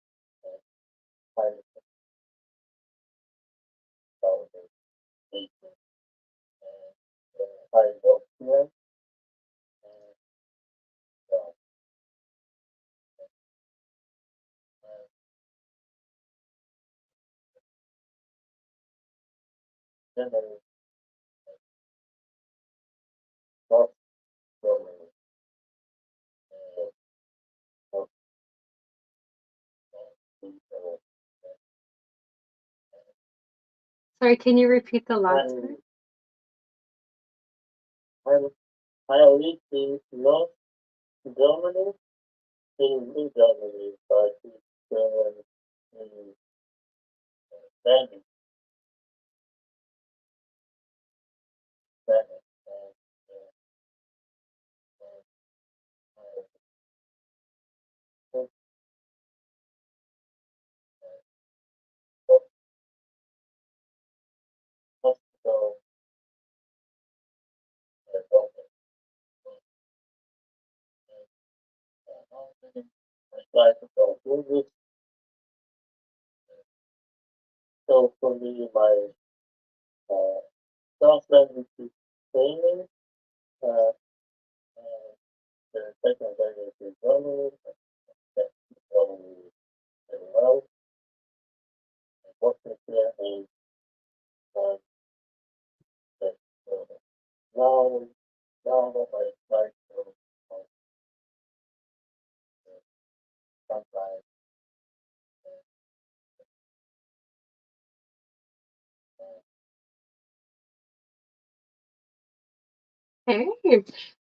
I about 18 I work here and generally not normally not Sorry, can you repeat the last part? I'm, I live in North Germany, in Germany, but it's in Berlin, Berlin, and hospital like English. So for me, my uh, first language is Spanish. Uh, and the second language is German. That's probably very well. And working here is uh, that, uh, now now that I try to sometimes Hey,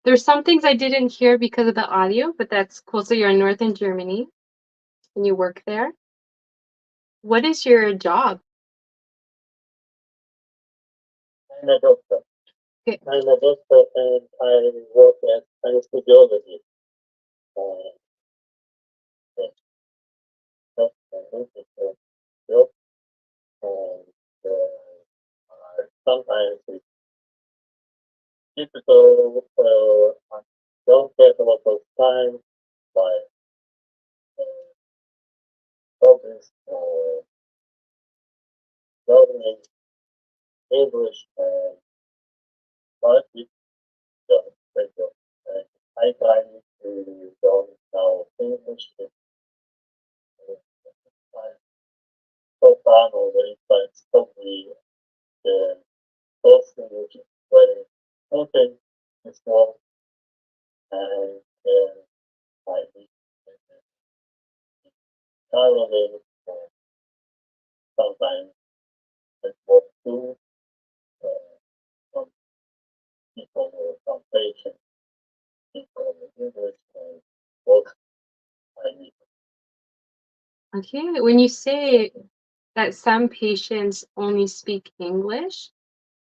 there's some things I didn't hear because of the audio, but that's cool. So you're in northern Germany and you work there. What is your job? I'm a doctor. Okay. I'm a doctor and I work as anesthesiologist. Uh, that's an interesting job. And sometimes it's difficult. I don't get a lot of time by problems learning English and but it's just very good. And I try to learn now English. I so far already, but probably the first English is very important as well. And I need traveling sometimes and work too. Uh, some people with some patients, people with English and work. I need Okay. When you say that some patients only speak English,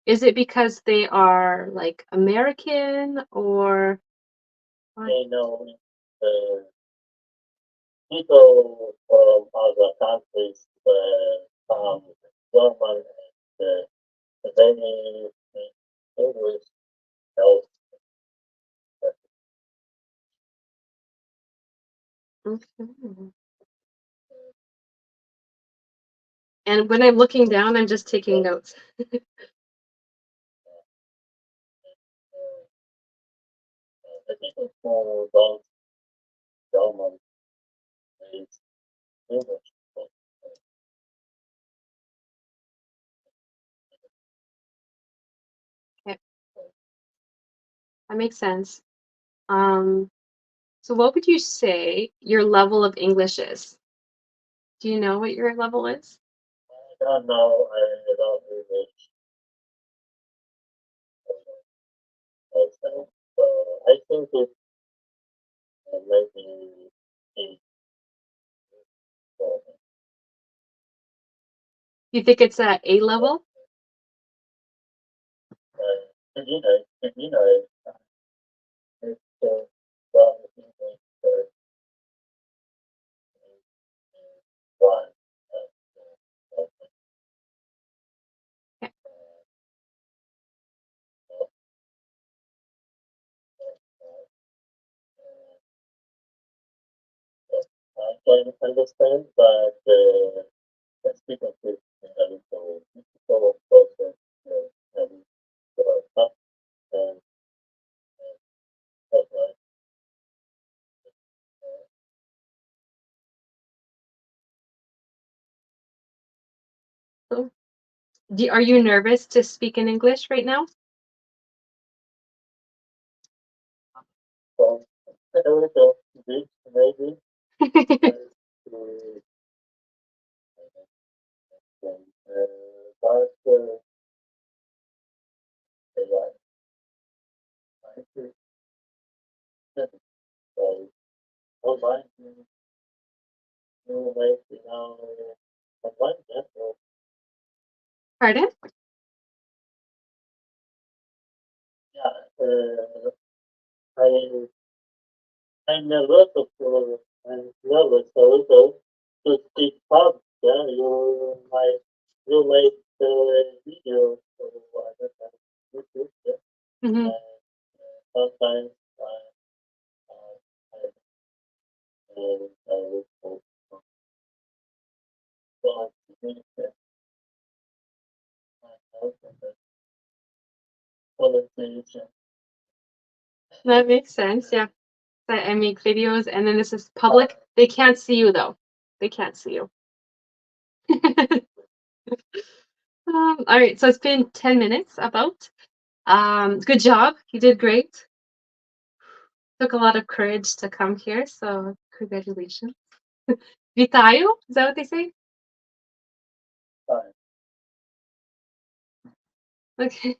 is it because they are like American or what? they know uh, people from other countries, from German and many English help. Okay. And when I'm looking down, I'm just taking notes. The people who don't German is English. Okay, that makes sense. Um, so what would you say your level of English is? Do you know what your level is? I don't know. I don't English also. I think it's maybe eight. Uh, You think it's at A level? beginner, it's well, English one. Uh, Okay, I can understand, but the speaking is a little difficult, of course, and tough and that's why. cool. Are you nervous to speak in English right now? So a little bit maybe, uh, but yeah, I think so. Online, you make online, yeah, so, Pardon? yeah, I I'm nervous of I'm nervous also to speak fast. Yeah, you make video so I don't know YouTube. Yeah, Hmm. and sometimes I pronunciation. That makes sense. Yeah. I make videos, and then this is public. They can't see you though. They can't see you. All right. So it's been 10 minutes about. Good job. You did great. Took a lot of courage to come here, so congratulations. Vitayo, is that what they say? Fine. Okay.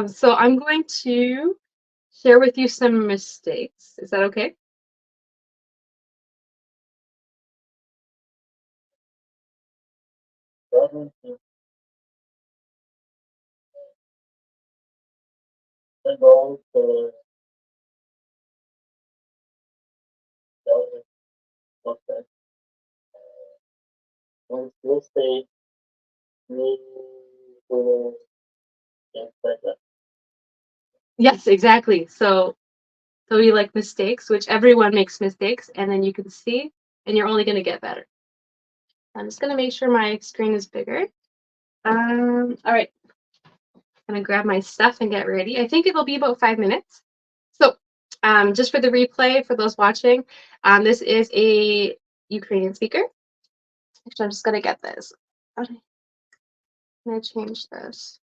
So I'm going to share with you some mistakes. Is that okay? Problem is about okay. Once you say me to get better. Yes, exactly. So you like mistakes, which everyone makes mistakes, and then you can see, and you're only going to get better. I'm just going to make sure my screen is bigger. All right. I'm going to grab my stuff and get ready. I think it'll be about 5 minutes. So just for the replay, for those watching, this is a Ukrainian speaker. Actually, I'm just going to get this. I'm going to change this.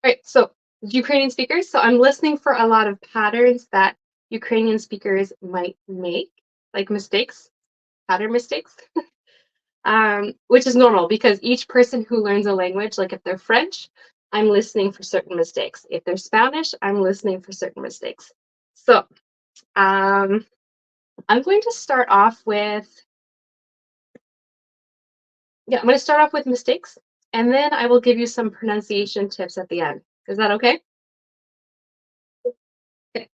All right, so Ukrainian speakers. So I'm listening for a lot of patterns that Ukrainian speakers might make, like mistakes, pattern mistakes, which is normal because each person who learns a language, like if they're French, I'm listening for certain mistakes. If they're Spanish, I'm listening for certain mistakes. So I'm going to start off with, I'm going to start off with mistakes, and then I will give you some pronunciation tips at the end. Is that okay? Okay.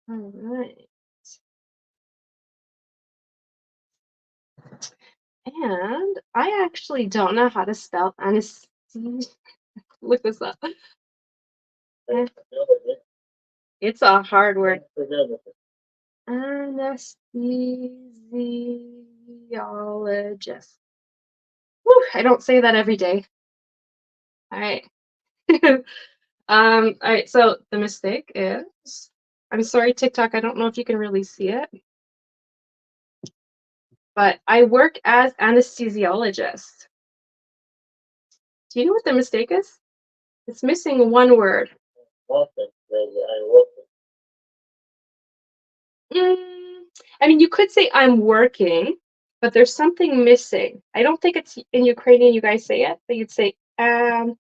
All right. And I actually don't know how to spell anesthesia. Look this up. It's a hard word. Anesthesiologist. Whew, I don't say that every day. All right. All right, so the mistake is, I'm sorry, TikTok, I don't know if you can really see it, but I work as anesthesiologist. Do you know what the mistake is? It's missing one word. I mean, you could say I'm working, but there's something missing. I don't think it's in Ukrainian you guys say it, but you'd say anesthesiologist.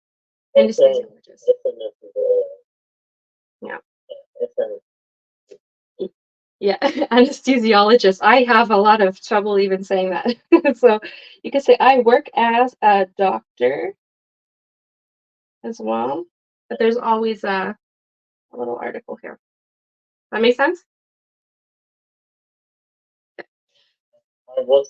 Yeah. Yeah, anesthesiologist. I have a lot of trouble even saying that. So you could say I work as a doctor as well, but there's always a little article here. That make sense? I was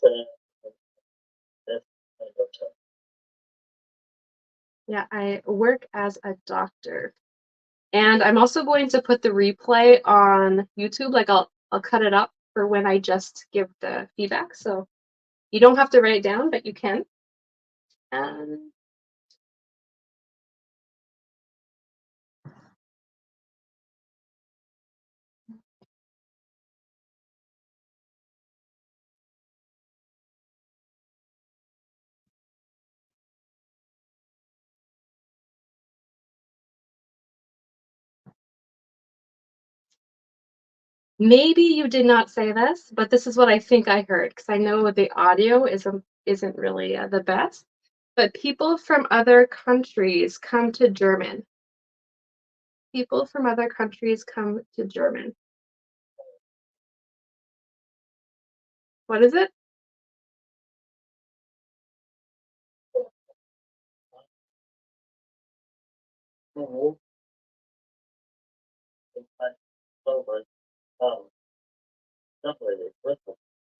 Yeah, I work as a doctor. And I'm also going to put the replay on YouTube. Like I'll cut it up for when I just give the feedback. So you don't have to write it down, but you can. Maybe you did not say this, but this is what I think I heard because I know the audio isn't really the best. But people from other countries come to German. People from other countries come to German. What is it?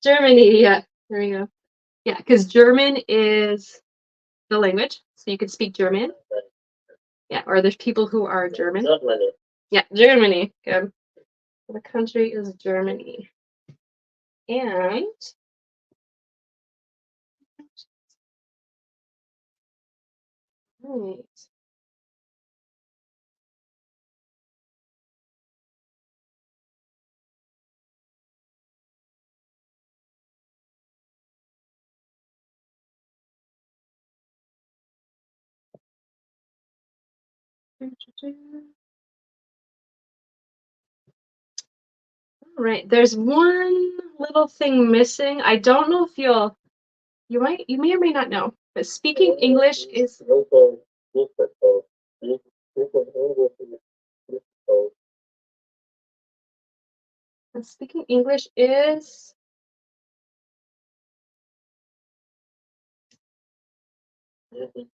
Germany, yeah. There we go. Yeah, because German is the language, so you could speak German. Yeah, or there's people who are German. Yeah, Germany. Good. The country is Germany. And Right. All right, there's one little thing missing. I don't know if you may or may not know, but speaking English is Difficult. Speaking English is difficult. speaking English is Difficult.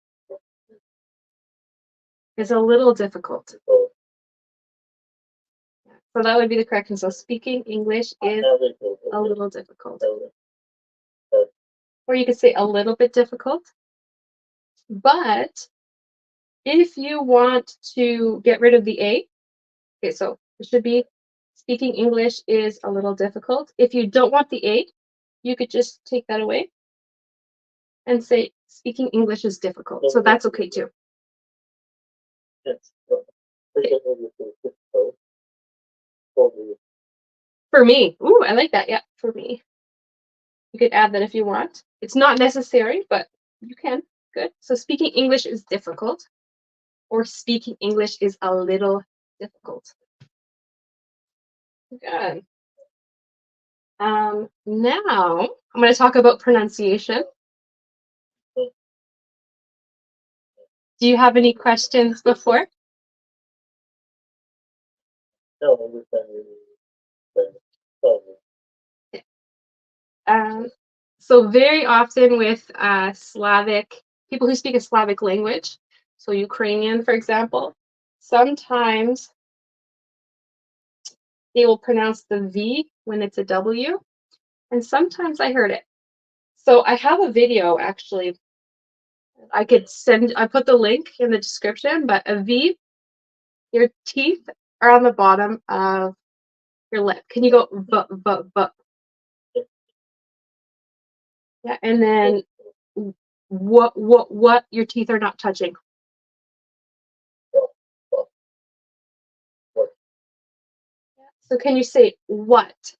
a little difficult. So that would be the correction. So speaking English is a little difficult. Or you could say a little bit difficult. But if you want to get rid of the A, okay, so it should be speaking English is a little difficult. If you don't want the A, you could just take that away and say speaking English is difficult. So that's okay too. Yes. Speaking English is difficult. For me. For me. Ooh, I like that. Yeah, for me. You could add that if you want. It's not necessary, but you can. Good. So speaking English is difficult, or speaking English is a little difficult. Good. Now I'm going to talk about pronunciation. Do you have any questions before? No, So very often with Slavic, people who speak a Slavic language, so Ukrainian, for example, sometimes they will pronounce the V when it's a W, and sometimes I heard it. So I have a video actually. I put the link in the description, but a V, your teeth are on the bottom of your lip. Can you go v? Yeah, and then what your teeth are not touching. So can you say what?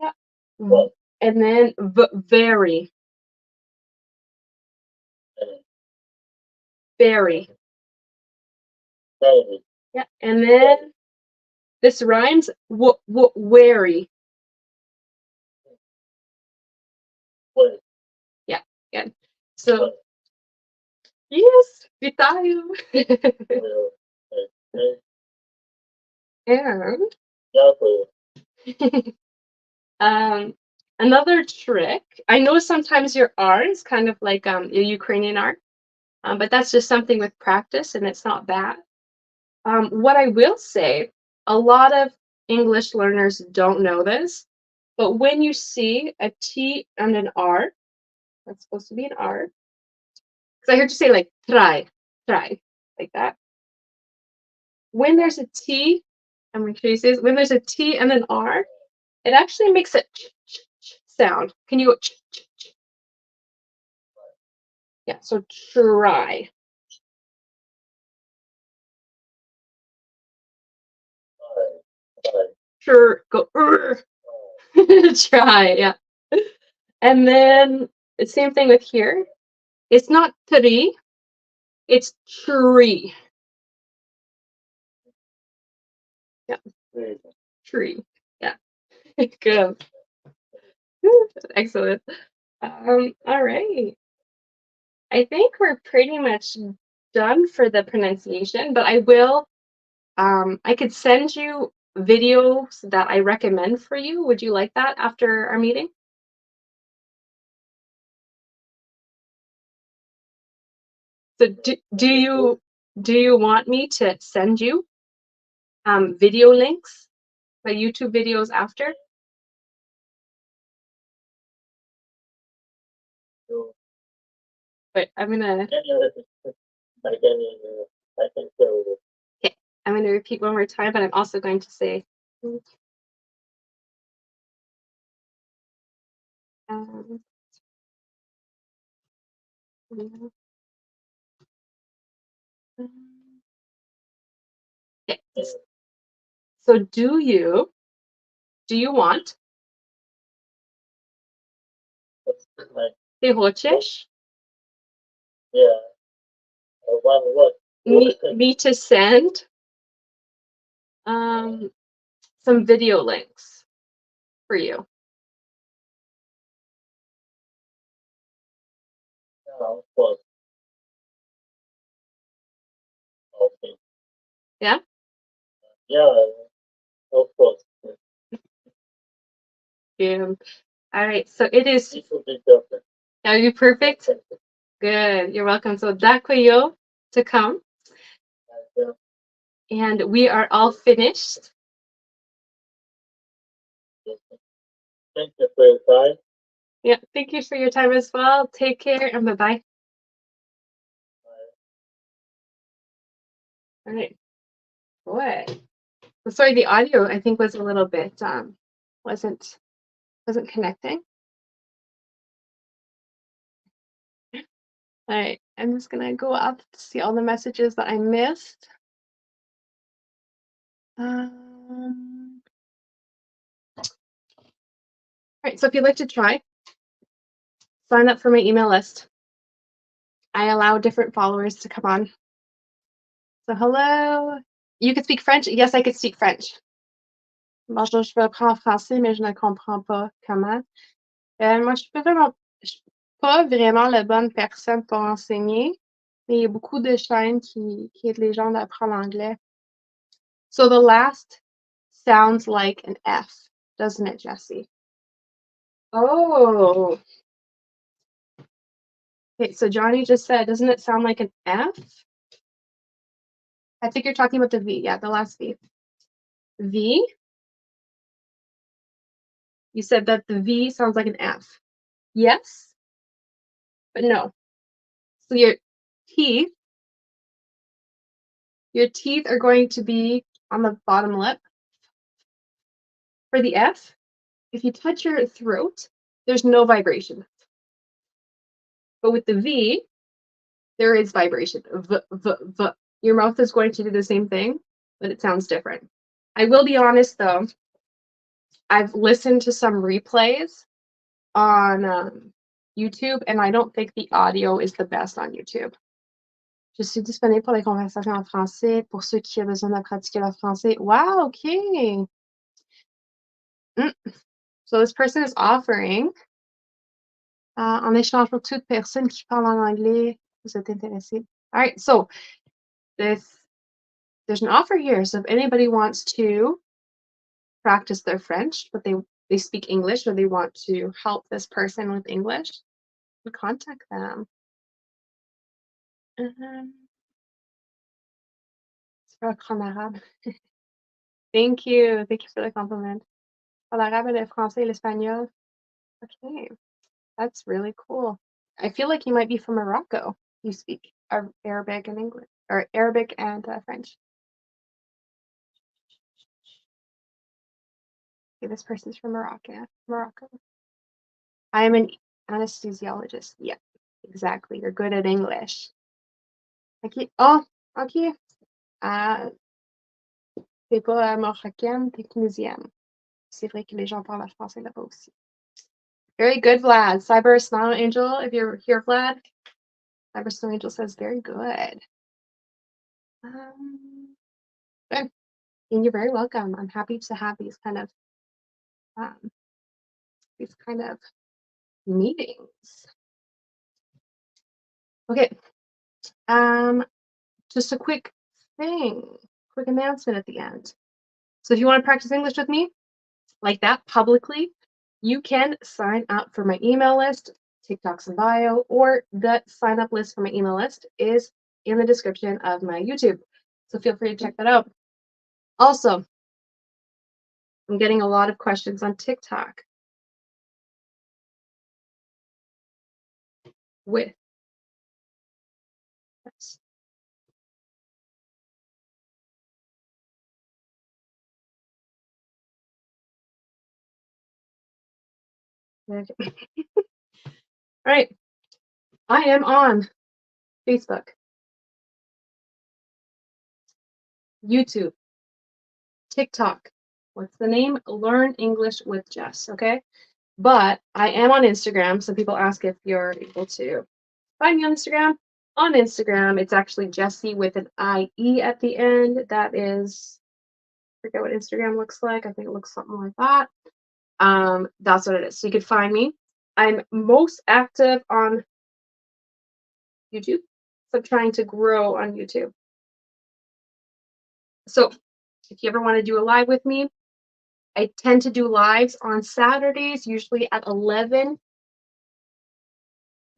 Yeah. And then very. Very. Yeah. And then this rhymes wary. Yeah. Good. So yes, вітаю. And another trick. I know sometimes your R is kind of like your Ukrainian R, but that's just something with practice, and it's not bad. What I will say, a lot of English learners don't know this, but when you see a T and an R, that's supposed to be an R, because I heard you say like try, like that. When there's a T, I'm going to say this, when there's a T and an R, it actually makes a sound. Can you go? Yeah, so try. Sure, go. Try, yeah. And then the same thing with here. It's not tree, it's tree. Yeah, tree. Yeah, good. Excellent. All right. I think we're pretty much done for the pronunciation, but I could send you videos that I recommend for you. Would you like that after our meeting? So do you want me to send you video links, my YouTube videos after? But I'm gonna okay, I'm gonna repeat one more time, but I'm also going to say um, So do you want Like, te хочешь yeah. What? me to send some video links for you? Yeah, of course. Okay. Yeah? Yeah, of course. Yeah. All right. So it is. It will be perfect. Are you perfect? Good. You're welcome. So dakuyo to come. Yeah. And we are all finished. Thank you for your time. Yeah. Thank you for your time as well. Take care and bye-bye. All right. Boy. Sorry, the audio I think was a little bit wasn't connecting. All right, I'm just gonna go up to see all the messages that I missed. All right, so if you'd like to try, sign up for my email list. I allow different followers to come on. So hello, you could speak French? Yes, I could speak French. Bonjour, je parle français, mais je ne comprends pas comment. Moi, je suis pas vraiment la bonne personne pour enseigner, mais il y a beaucoup de chaînes qui aident les gens d'apprendre l'anglais. So the last sounds like an F, doesn't it, Jessie? Oh. Okay, so Johnny just said, doesn't it sound like an F? I think you're talking about the V. Yeah, the last V. V? You said that the V sounds like an F. Yes, but no. So teeth, your teeth are going to be on the bottom lip. For the F, if you touch your throat, there's no vibration. But with the V, there is vibration. V, v, v. Your mouth is going to do the same thing, but it sounds different. I will be honest though, I've listened to some replays on YouTube, and I don't think the audio is the best on YouTube. Je suis disponible pour les conversations en français pour ceux qui ont besoin de pratiquer leur français. Wow, okay. So this person is offering en échange pour toute personne qui parle en anglais, vous êtes intéressé. All right, so there's an offer here. So if anybody wants to practice their French, but they speak English or they want to help this person with English, contact them. Thank you for the compliment. L'arabe, le français, l'espagnol. Okay, that's really cool. I feel like you might be from Morocco. You speak Arabic and English, or Arabic and French. Okay, this person's from Morocco. I am an anesthesiologist. Yeah, exactly. You're good at English. Okay. Oh, okay. T'es pas marocaine, t'es tunisienne. C'est vrai que les gens parlent français là-bas aussi. Very good, Vlad. Cyber Smile Angel, if you're here, Vlad. Cyber Smile Angel says very good. Good. And you're very welcome. I'm happy to have these kind of meetings. Okay. Just a quick announcement at the end. So if you want to practice English with me like that publicly, you can sign up for my email list, TikTok's in bio, or the sign up list for my email list is in the description of my YouTube. So feel free to check that out. Also, I'm getting a lot of questions on TikTok with this. All right. I am on Facebook, YouTube, TikTok. What's the name? Learn English with Jess, okay? But I am on Instagram. So people ask if you're able to find me on Instagram. On Instagram, it's actually Jessie with an IE at the end. That is, I forget what Instagram looks like. I think it looks something like that. That's what it is. So you could find me. I'm most active on YouTube. So I'm trying to grow on YouTube. So if you ever want to do a live with me, I tend to do lives on Saturdays, usually at 11.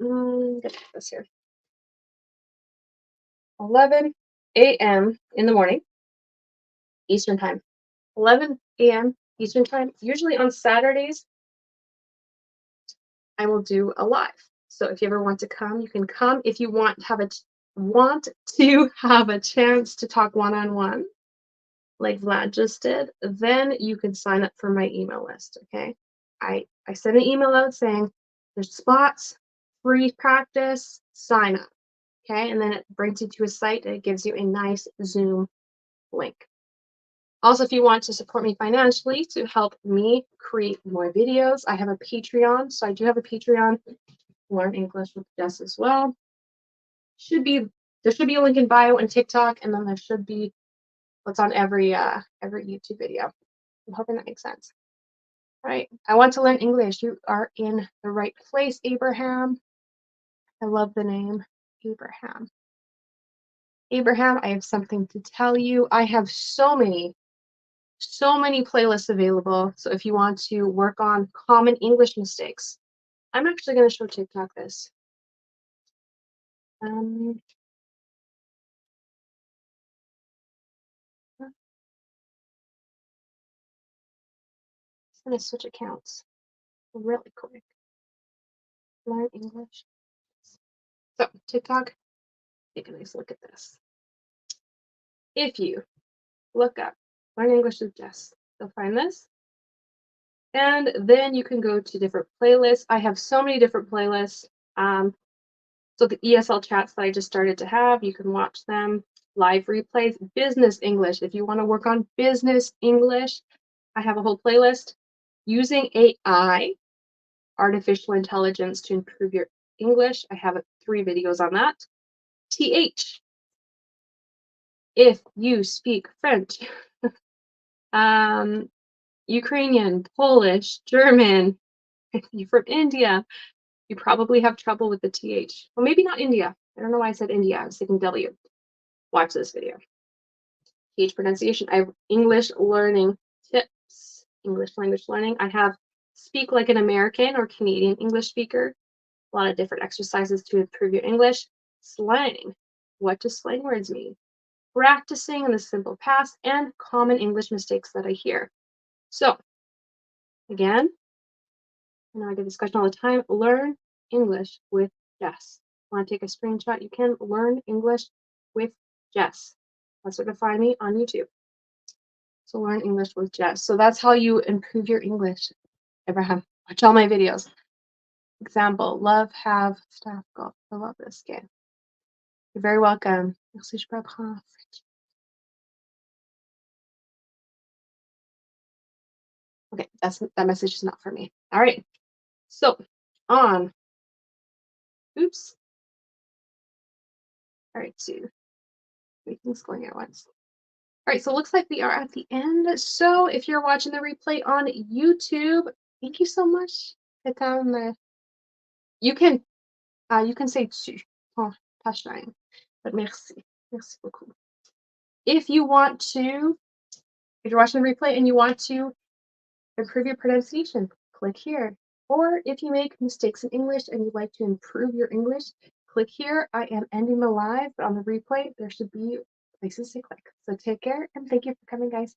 Get this here. 11 a.m. in the morning, Eastern time. 11 a.m. Eastern time. Usually on Saturdays, I will do a live. So if you ever want to come, you can come. If you want to have a chance to talk one-on-one, like Vlad just did, then you can sign up for my email list. Okay. I send an email out saying there's spots, free practice, sign up. Okay. And then it brings you to a site and it gives you a nice Zoom link. Also, if you want to support me financially to help me create more videos, I have a Patreon. So I do have a Patreon, Learn English with Jess as well. There should be a link in bio and TikTok, and then there should be what's on every YouTube video. I'm hoping that makes sense. All right. I want to learn English. You are in the right place, Abraham. I love the name Abraham. Abraham, I have something to tell you. I have so many playlists available. So if you want to work on common English mistakes, I'm actually going to show TikTok this. I'm going to switch accounts really quick. Learn English. So TikTok, take a nice look at this. If you look up Learn English with Jess, you'll find this. And then you can go to different playlists. I have so many different playlists. So the ESL chats that I just started to have, you can watch them. Live replays, business English. If you want to work on business English, I have a whole playlist. Using AI, artificial intelligence to improve your English. I have 3 videos on that. TH, if you speak French, Ukrainian, Polish, German, if you're from India, you probably have trouble with the TH. Well, maybe not India. I don't know why I said India. I was thinking W. Watch this video. TH pronunciation. I have English learning tips. English language learning. I have speak like an American or Canadian English speaker. A lot of different exercises to improve your English. Slang. What do slang words mean? Practicing in the simple past and common English mistakes that I hear. So, again, I know I get discussion all the time. Learn English with Jess. Want to take a screenshot? You can learn English with Jess. That's where to find me on YouTube. So learn English with Jess. So that's how you improve your English. Abraham, watch all my videos. Example, love, have, staff, golf. I love this game. You're very welcome. Merci, je peux apprendre. Okay, that message is not for me. All right. So on. Oops. All right, so things going at once. All right, so it looks like we are at the end. So if you're watching the replay on YouTube, thank you so much. You can say tu. Oh, Tashine. But merci. Merci beaucoup. If you're watching the replay and you want to improve your pronunciation, click here. Or if you make mistakes in English and you'd like to improve your English, click here. I am ending the live, but on the replay, there should be places to click. So take care and thank you for coming, guys.